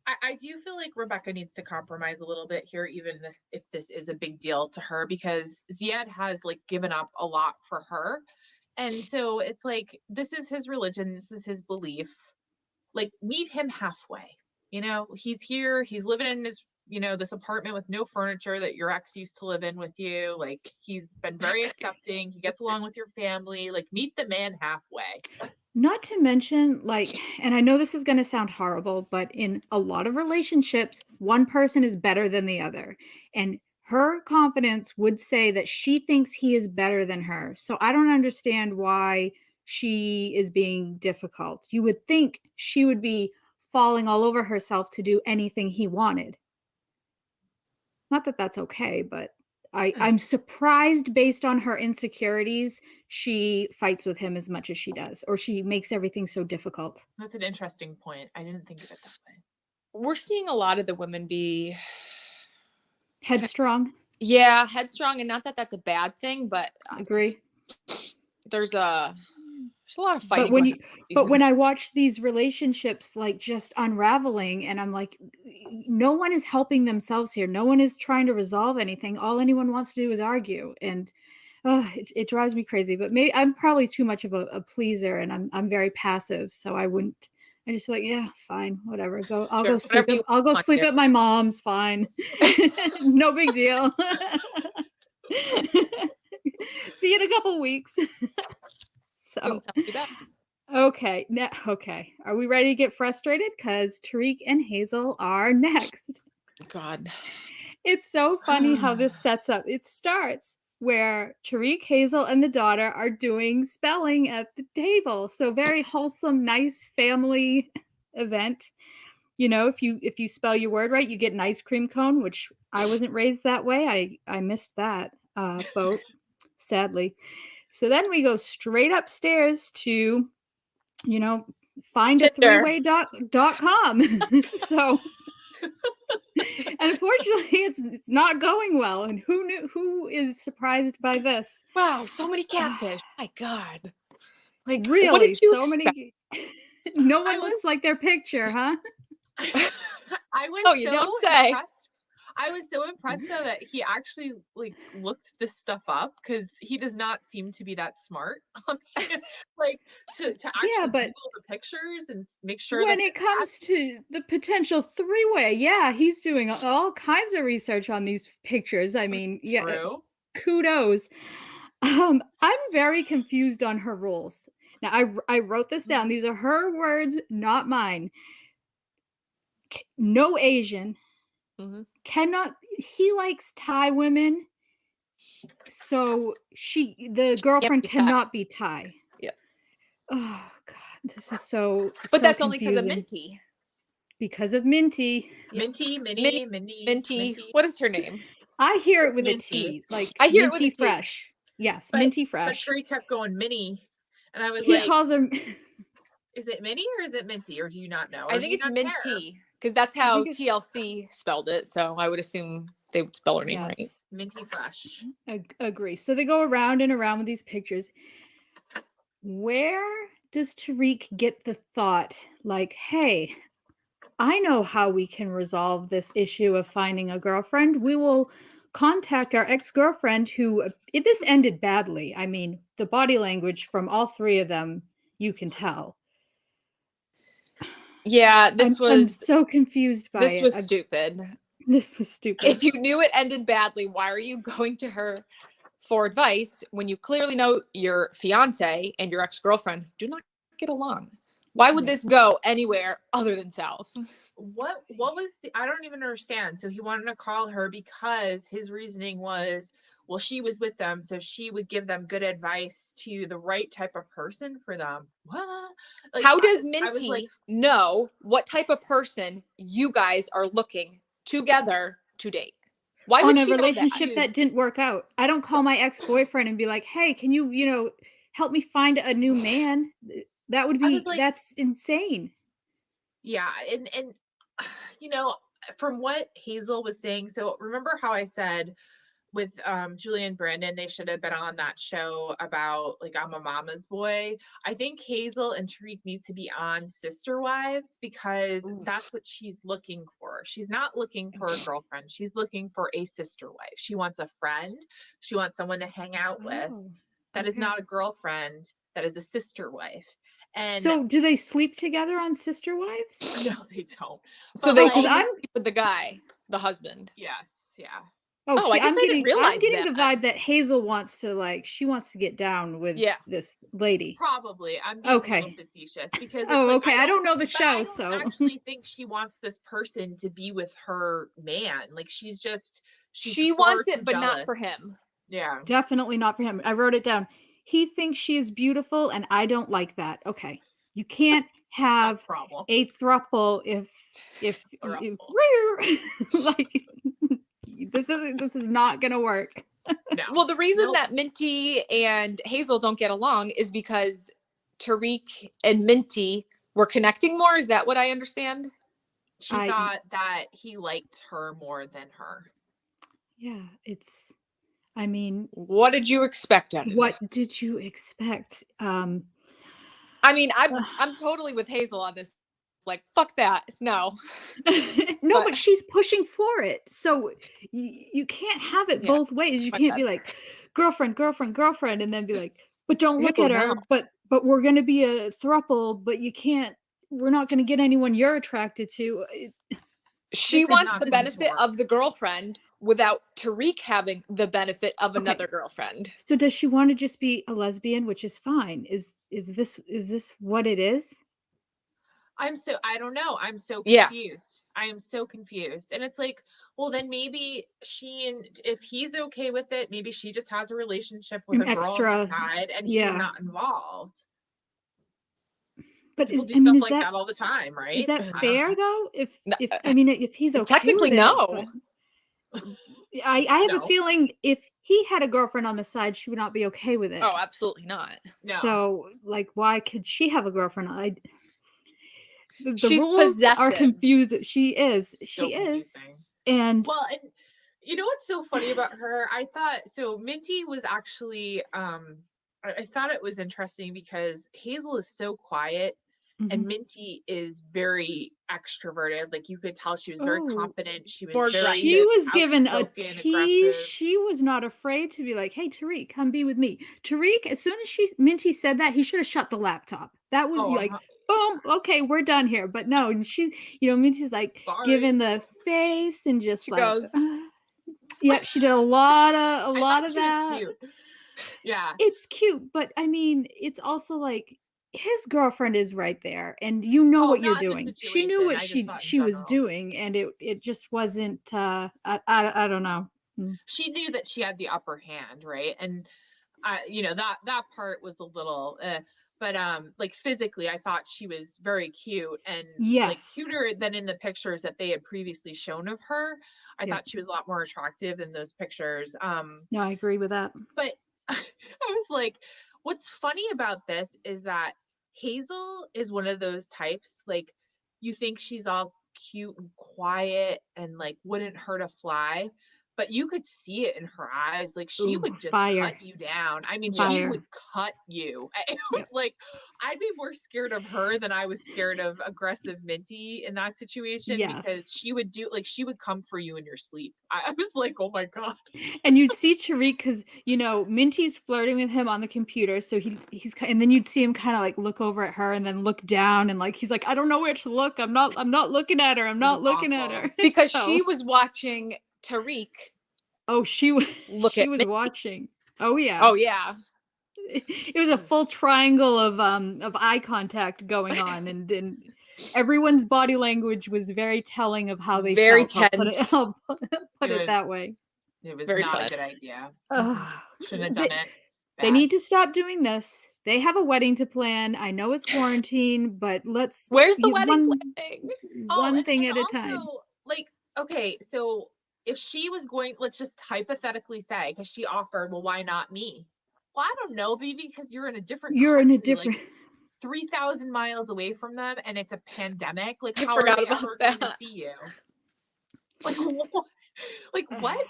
I do feel like Rebecca needs to compromise a little bit here, even if this is a big deal to her, because Zied has like given up a lot for her. And so it's like, this is his religion. This is his belief. Like, meet him halfway. You know, he's here. He's living in his, you know, this apartment with no furniture that your ex used to live in with you. Like, he's been very accepting. He gets along with your family. Like, meet the man halfway. Not to mention, like, and I know this is going to sound horrible, but in a lot of relationships, one person is better than the other. And her confidence would say that she thinks he is better than her. So I don't understand why she is being difficult. You would think she would be falling all over herself to do anything he wanted. Not that that's okay, but I'm surprised based on her insecurities, she fights with him as much as she does, or she makes everything so difficult. That's an interesting point. I didn't think of it that way. We're seeing a lot of the women be Headstrong. Yeah, headstrong, and not that that's a bad thing, but Agree. there's a lot of fighting. But when I watch these relationships like just unraveling, and I'm like, no one is helping themselves here. No one is trying to resolve anything. All anyone wants to do is argue, and it drives me crazy. But maybe I'm probably too much of a pleaser, and I'm very passive, so I wouldn't. I just like, yeah, fine, whatever. I'll go sleep. I'll go sleep at my mom's. Fine, no big deal. See you in a couple weeks. So, okay. Okay. Are we ready to get frustrated? Because Tariq and Hazel are next. God. It's so funny how this sets up. It starts where Tariq, Hazel, and the daughter are doing spelling at the table. So very wholesome, nice family event. You know, if you spell your word right, you get an ice cream cone, which I wasn't raised that way. I missed that boat, sadly. So then we go straight upstairs to, you know, find a threeway.com. So unfortunately it's not going well. And who is surprised by this? Wow, so many catfish. My God. Like, really, what did you so expect? many. No one looks like their picture, huh? I was oh, you don't say. Impressed. I was so impressed though that he actually like looked this stuff up, because he does not seem to be that smart. Like to actually Google the pictures and make sure when it comes to the potential three-way, he's doing all kinds of research on these pictures. I mean, true. Kudos. I'm very confused on her rules. Now I wrote this down. These are her words, not mine. No Asian. Cannot. He likes Thai women, so the girlfriend cannot be Thai. Yeah. Oh God, this is so. But that's confusing. only because of Minty. Because of Minty. Yeah. Minty. What is her name? I hear it with a T, like I hear Minty it with a Fresh. T. Yes, Minty Fresh. But Tree kept going Minnie, and I was he calls her. Is it Minnie or is it Minty, or do you not know? I think it's Minty, because that's how TLC spelled it. So I would assume they would spell her name right. Minty Fresh. Agree. So they go around and around with these pictures. Where does Tariq get the thought, like, hey, I know how we can resolve this issue of finding a girlfriend. We will contact our ex-girlfriend who, this ended badly. I mean, the body language from all three of them, you can tell. Yeah, I'm so confused by it. This was stupid. This was stupid. If you knew it ended badly, why are you going to her for advice when you clearly know your fiance and your ex-girlfriend do not get along? Why would this go anywhere other than south? What was I don't even understand. So he wanted to call her because his reasoning was, well, she was with them, so she would give them good advice to the right type of person for them. What? Like, how does Minty know what type of person you guys are looking together to date? Why would on a she relationship that didn't work out? I don't call my ex-boyfriend and be like, hey, can you help me find a new man? That would be that's insane. Yeah, and from what Hazel was saying, so remember how I said with Julie and Brandon, they should have been on that show about like I'm a mama's boy. I think Hazel and Tariq need to be on Sister Wives, because that's what she's looking for. She's not looking for a girlfriend. She's looking for a sister wife. She wants a friend. She wants someone to hang out with. That is not a girlfriend. That is a sister wife. And so do they sleep together on Sister Wives? No, they don't. So they only sleep with the guy, the husband. Yes, yeah. Oh, see, I'm getting the vibe that Hazel wants to she wants to get down with this lady. Probably. I'm being a little facetious because I don't know the show, so I actually think she wants this person to be with her man. Like she wants it, but not for him. Yeah. Definitely not for him. I wrote it down. He thinks she is beautiful, and I don't like that. Okay. You can't have a throuple if This is not gonna work. No. Well, the reason Nope. that Minty and Hazel don't get along is because Tariq and Minty were connecting more. Is that what I understand? She thought that he liked her more than her. Yeah, I mean, What did you expect out of what it? did you expect? I mean, I'm totally with Hazel on this. Like, fuck that. No. No, but she's pushing for it. So you can't have it both ways. You can't be like girlfriend, girlfriend, girlfriend, and then be like, but don't look at her. No. But we're gonna be a throuple. But you can't. We're not gonna get anyone you're attracted to. She wants the benefit of the girlfriend without Tariq having the benefit of another girlfriend. So does she want to just be a lesbian, which is fine? Is this what it is? I don't know. I'm so confused. I am so confused. And it's like, well, then maybe if he's okay with it, maybe she just has a relationship with a girl on the side and he's not involved. But people do stuff like that all the time, right? Is that fair though? If he's okay technically with it, no. I have a feeling if he had a girlfriend on the side, she would not be okay with it. Oh, absolutely not. No. So, like, why could she have a girlfriend? The She's rules possessive. are confused. She is. And well, and you know what's so funny about her? I thought Minty was actually I thought it was interesting because Hazel is so quiet and Minty is very extroverted. Like you could tell she was very confident. She was given a tease. She was not afraid to be like, "Hey, Tariq, come be with me." Tariq, as soon as Minty said that, he should have shut the laptop. That would be like, boom, okay, we're done here. But no, and she, Minty's like giving the face and just she like goes. Yep, she did a lot of that. Cute. Yeah. It's cute, but I mean, it's also like his girlfriend is right there and you know what you're doing. She knew what she was doing and it just wasn't I don't know. She knew that she had the upper hand, right? And that part was a little but like physically I thought she was very cute and like cuter than in the pictures that they had previously shown of her. I thought she was a lot more attractive than those pictures. No, I agree with that. But I was like, what's funny about this is that Hazel is one of those types, like you think she's all cute and quiet and like wouldn't hurt a fly, but you could see it in her eyes. Like she would just cut you down. I mean, she would cut you. It was like, I'd be more scared of her than I was scared of aggressive Minty in that situation because she would come for you in your sleep. I was like, oh my God. And you'd see Tariq because, Minty's flirting with him on the computer. So he's and then you'd see him kind of like look over at her and then look down and like, he's like, I don't know where to look. I'm not looking at her. I'm not looking at her. Because she was watching Tariq. Oh, she was watching. Oh yeah. Oh yeah. It was a full triangle of eye contact going on, and everyone's body language was very telling of how they felt. Tense. I'll put it that way. It was very not a good idea. Shouldn't have done it. They need to stop doing this. They have a wedding to plan. I know it's quarantine, but let's. Where's the wedding planning? One thing at a time. Like, okay, so if she was going, let's just hypothetically say, because she offered, well, why not me? Well, I don't know, baby, because you're in a different country, like 3,000 miles away from them, and it's a pandemic. Like, how are they ever going to see you? Like, what? Like, what?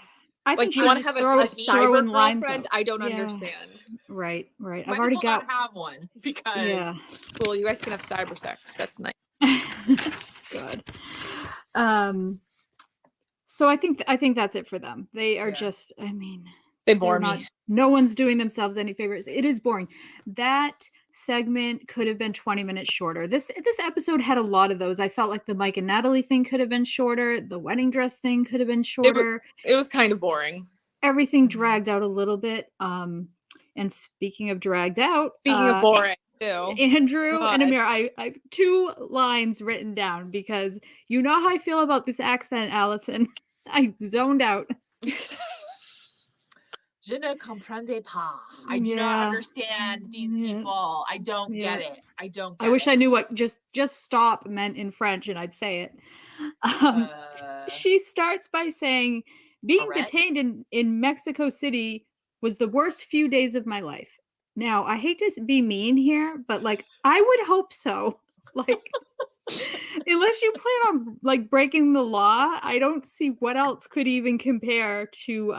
I think you want to have a cyber girlfriend? I don't understand. Right. I've already got have one because cool. You guys can have cyber sex. That's nice. Good. So I think that's it for them. They are just. I mean, they bore me. No one's doing themselves any favors. It is boring. That segment could have been 20 minutes shorter. This episode had a lot of those. I felt like the Mike and Natalie thing could have been shorter. The wedding dress thing could have been shorter. It was kind of boring. Everything dragged out a little bit. And speaking of dragged out, speaking of boring too, Andrew and Amira, I have 2 lines written down because you know how I feel about this accent, Allison. I zoned out. Je ne comprends pas. I do not understand these people. I don't get it. I wish I knew what just stop meant in French and I'd say it. She starts by saying Being Arrest? detained in Mexico City was the worst few days of my life. Now, I hate to be mean here, but like I would hope so. Like unless you plan on like breaking the law, I don't see what else could even compare to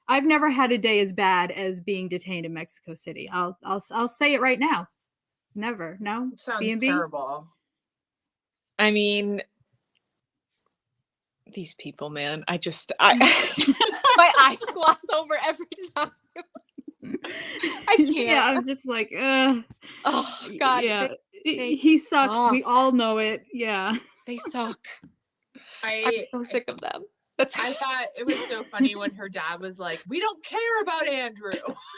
I've never had a day as bad as being detained in Mexico City. I'll say it right now. Never. No. Sounds B&B? terrible. I mean, these people, man. My eyes gloss over every time. I can't. Yeah, I'm just like, oh God. yeah, he sucks. suck. We all know it. Yeah. They suck. I'm I so sick of them. I thought it was so funny when her dad was like, "We don't care about Andrew."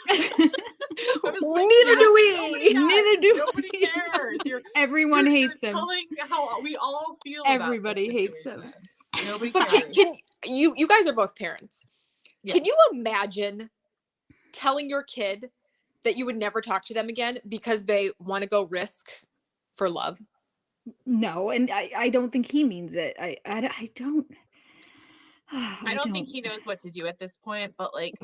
I was like, Neither do we. Nobody does. Neither do Nobody we. cares. Everyone hates you're him. telling how we all feel Everybody about this hates him. situation. Nobody But cares. can you guys are both parents. Yeah. Can you imagine telling your kid that you would never talk to them again because they want to go risk for love? No, and I don't think he means it. I don't. I don't think he knows what to do at this point, but like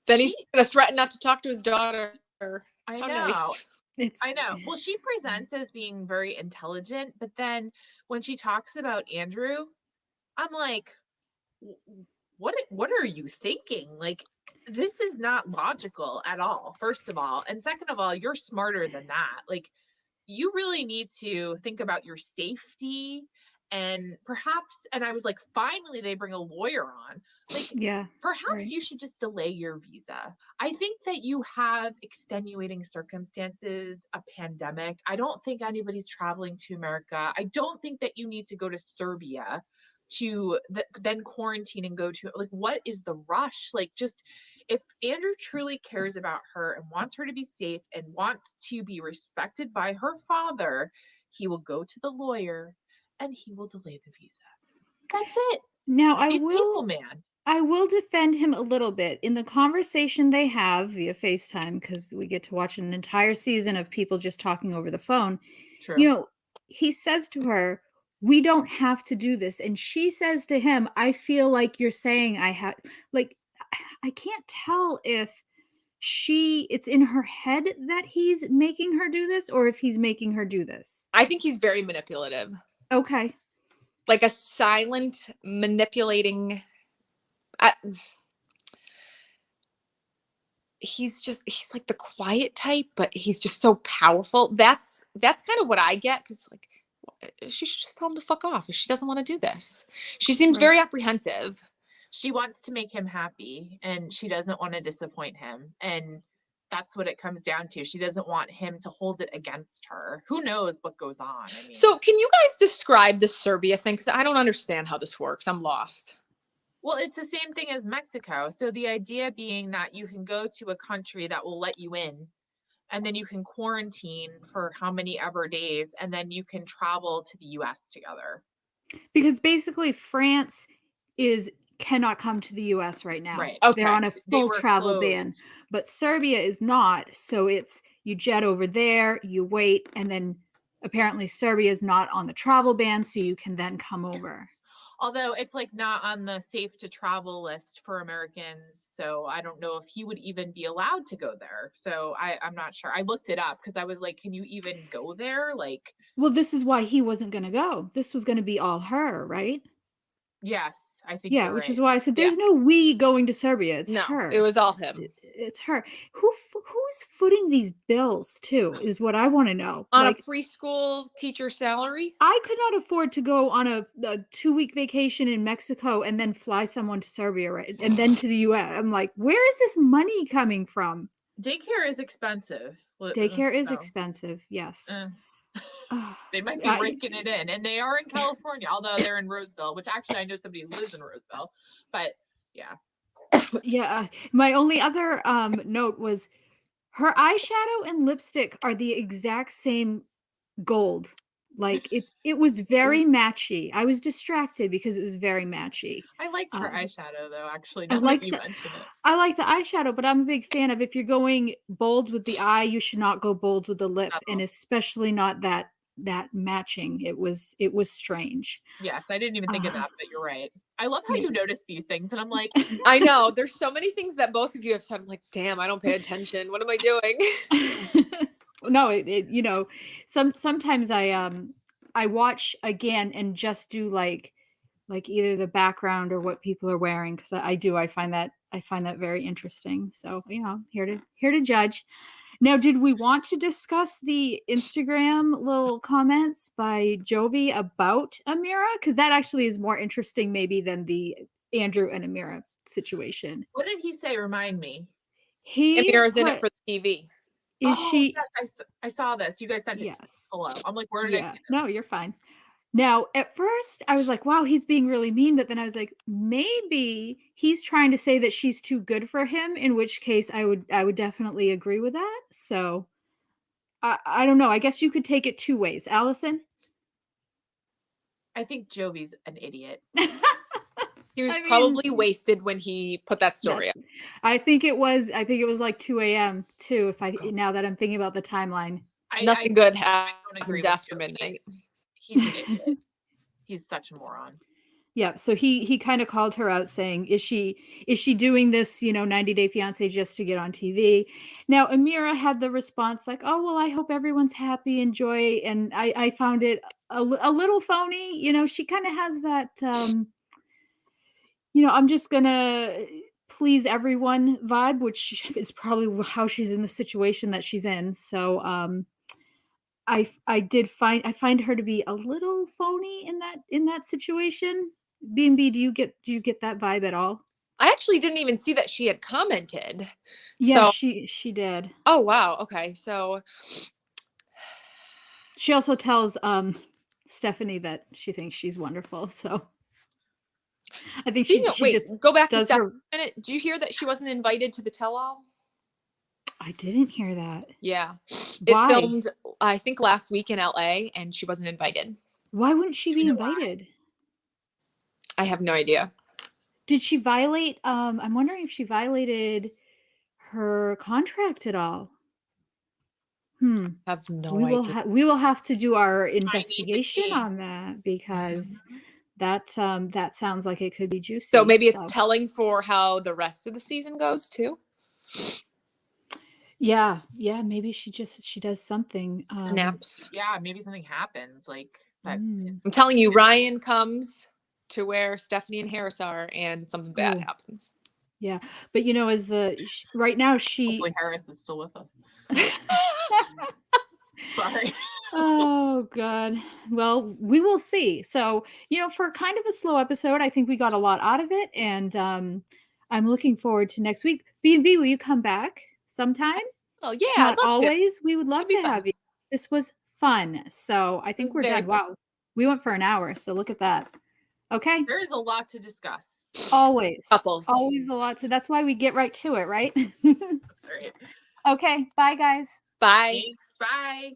Then he's gonna threaten not to talk to his daughter. I How know. nice. I know. Well, she presents as being very intelligent, but then when she talks about Andrew, I'm like, what are you thinking? Like, this is not logical at all, first of all. And second of all, you're smarter than that. Like, you really need to think about your safety and perhaps, and I was like, finally they bring a lawyer on. Like, Yeah. perhaps right. you should just delay your visa. I think that you have extenuating circumstances, a pandemic. I don't think anybody's traveling to America. I don't think that you need to go to Serbia to then quarantine and go to, like, what is the rush? Like, just, if Andrew truly cares about her and wants her to be safe and wants to be respected by her father, he will go to the lawyer and he will delay the visa. That's it. Now He's people, man. I will defend him a little bit in the conversation they have via FaceTime, because we get to watch an entire season of people just talking over the phone. True. You know, he says to her, "We don't have to do this," and she says to him, "I feel like you're saying I have." Like, I can't tell if it's in her head that he's making her do this, or if he's making her do this. I think he's very manipulative. Okay. Like a silent manipulating. He's like the quiet type, but he's just so powerful. That's kind of what I get, because like she should just tell him to fuck off if she doesn't want to do this. She seems very apprehensive. She wants to make him happy and she doesn't want to disappoint him. And that's what it comes down to. She doesn't want him to hold it against her. Who knows what goes on? I mean, So can you guys describe the Serbia thing? Because I don't understand how this works. I'm lost. well, it's the same thing as Mexico. So the idea being that you can go to a country that will let you in, and then you can quarantine for how many ever days, and then you can travel to the US together. Because basically France cannot come to the US right now. Right. Okay. They're on a They full were travel ban. closed. But Serbia is not. So it's you jet over there, you wait, and then apparently Serbia is not on the travel ban, so you can then come over. Although it's like not on the safe to travel list for Americans. So I don't know if he would even be allowed to go there. So I'm not sure. I looked it up because I was like, can you even go there? Like, Well, this is why he wasn't going to go. This was going to be all her, right? yes, I think Yeah, you're which right. is why I said there's no we going to Serbia. It's her. It was all him. It's her. Who's footing these bills too is what I want to know. On Like, a preschool teacher salary? I could not afford to go on a 2-week vacation in Mexico and then fly someone to Serbia, right? And then to the US. I'm like, where is this money coming from? Daycare is expensive. Daycare is So, expensive, yes. they might be raking it in, and they are in California, although they're in Roseville, which actually I know somebody who lives in Roseville. But yeah. Yeah. My only other note was her eyeshadow and lipstick are the exact same gold. Like it was very matchy. I was distracted because it was very matchy. I liked her eyeshadow though, actually. I Now liked that you the mention it. I like the eyeshadow, but I'm a big fan of, if you're going bold with the eye, you should not go bold with the lip, and especially not that matching. It was strange. Yes, I didn't even think of that, but you're right. I love how Yeah. you notice these things, and I'm like, I know there's so many things that both of you have said. I'm like, damn, I don't pay attention. What am I doing? No, you know, sometimes I watch again and just do like either the background or what people are wearing, because I find that very interesting. So, you know, here to judge. Now, did we want to discuss the Instagram little comments by Jovi about Amira? Because that actually is more interesting maybe than the Andrew and Amira situation. what did he say? Remind me. He Amira's in it put, for the TV. is Oh, she? yes, I saw this. You guys sent it to me. Yes. Hello. I'm like, where did I Yeah. see this? No, you're fine. Now, at first, I was like, wow, he's being really mean. But then I was like, maybe he's trying to say that she's too good for him, in which case I would definitely agree with that. So I don't know. I guess you could take it two ways. Allison? I think Jovi's an idiot. He was I mean, probably wasted when he put that story up. I think it was like 2 a.m. too, now that I'm thinking about the timeline. Nothing good I don't agree happens with after Jovi. midnight. He's an idiot. He's such a moron. Yeah, so he kind of called her out saying, is she doing this, 90 Day Fiance just to get on TV? Now, Amira had the response like, oh, well, I hope everyone's happy and joy. And I found it a little phony. She kind of has that, I'm just going to please everyone vibe, which is probably how she's in the situation that she's in. So, I find her to be a little phony in that situation. B&B, do you get that vibe at all? I actually didn't even see that she had commented. Yeah, So, she did. oh wow, okay. So She also tells Stephanie that she thinks she's wonderful. So I think she wait, just go back to does Stephanie her. a minute. Do you hear that she wasn't invited to the tell-all? I didn't hear that. Yeah. Why? It filmed, I think, last week in LA, and she wasn't invited. Why wouldn't she Do be you know why? invited? I have no idea. Did she violate? I'm wondering if she violated her contract at all. I have no idea. We will have to do our I need the investigation tea. on that, because that sounds like it could be juicy. So maybe it's telling for how the rest of the season goes too. Yeah, maybe she does something. Snaps. Yeah, maybe something happens like that. I'm telling you, Ryan comes to where Stephanie and Harris are, and something bad happens. Yeah, but as right now Hopefully Harris is still with us. Sorry. Oh God. Well, we will see. So, for kind of a slow episode, I think we got a lot out of it, and I'm looking forward to next week. B&B, will you come back sometime? Oh yeah, Not I'd love always. We would love to fun. have you. This was fun. So I think we're done. Fun. Wow, we went for an hour. So look at that. Okay. There is a lot to discuss. Always. Couples. Always a lot to. That's why we get right to it, right? That's right. Okay. Bye, guys. Bye. Thanks. Bye.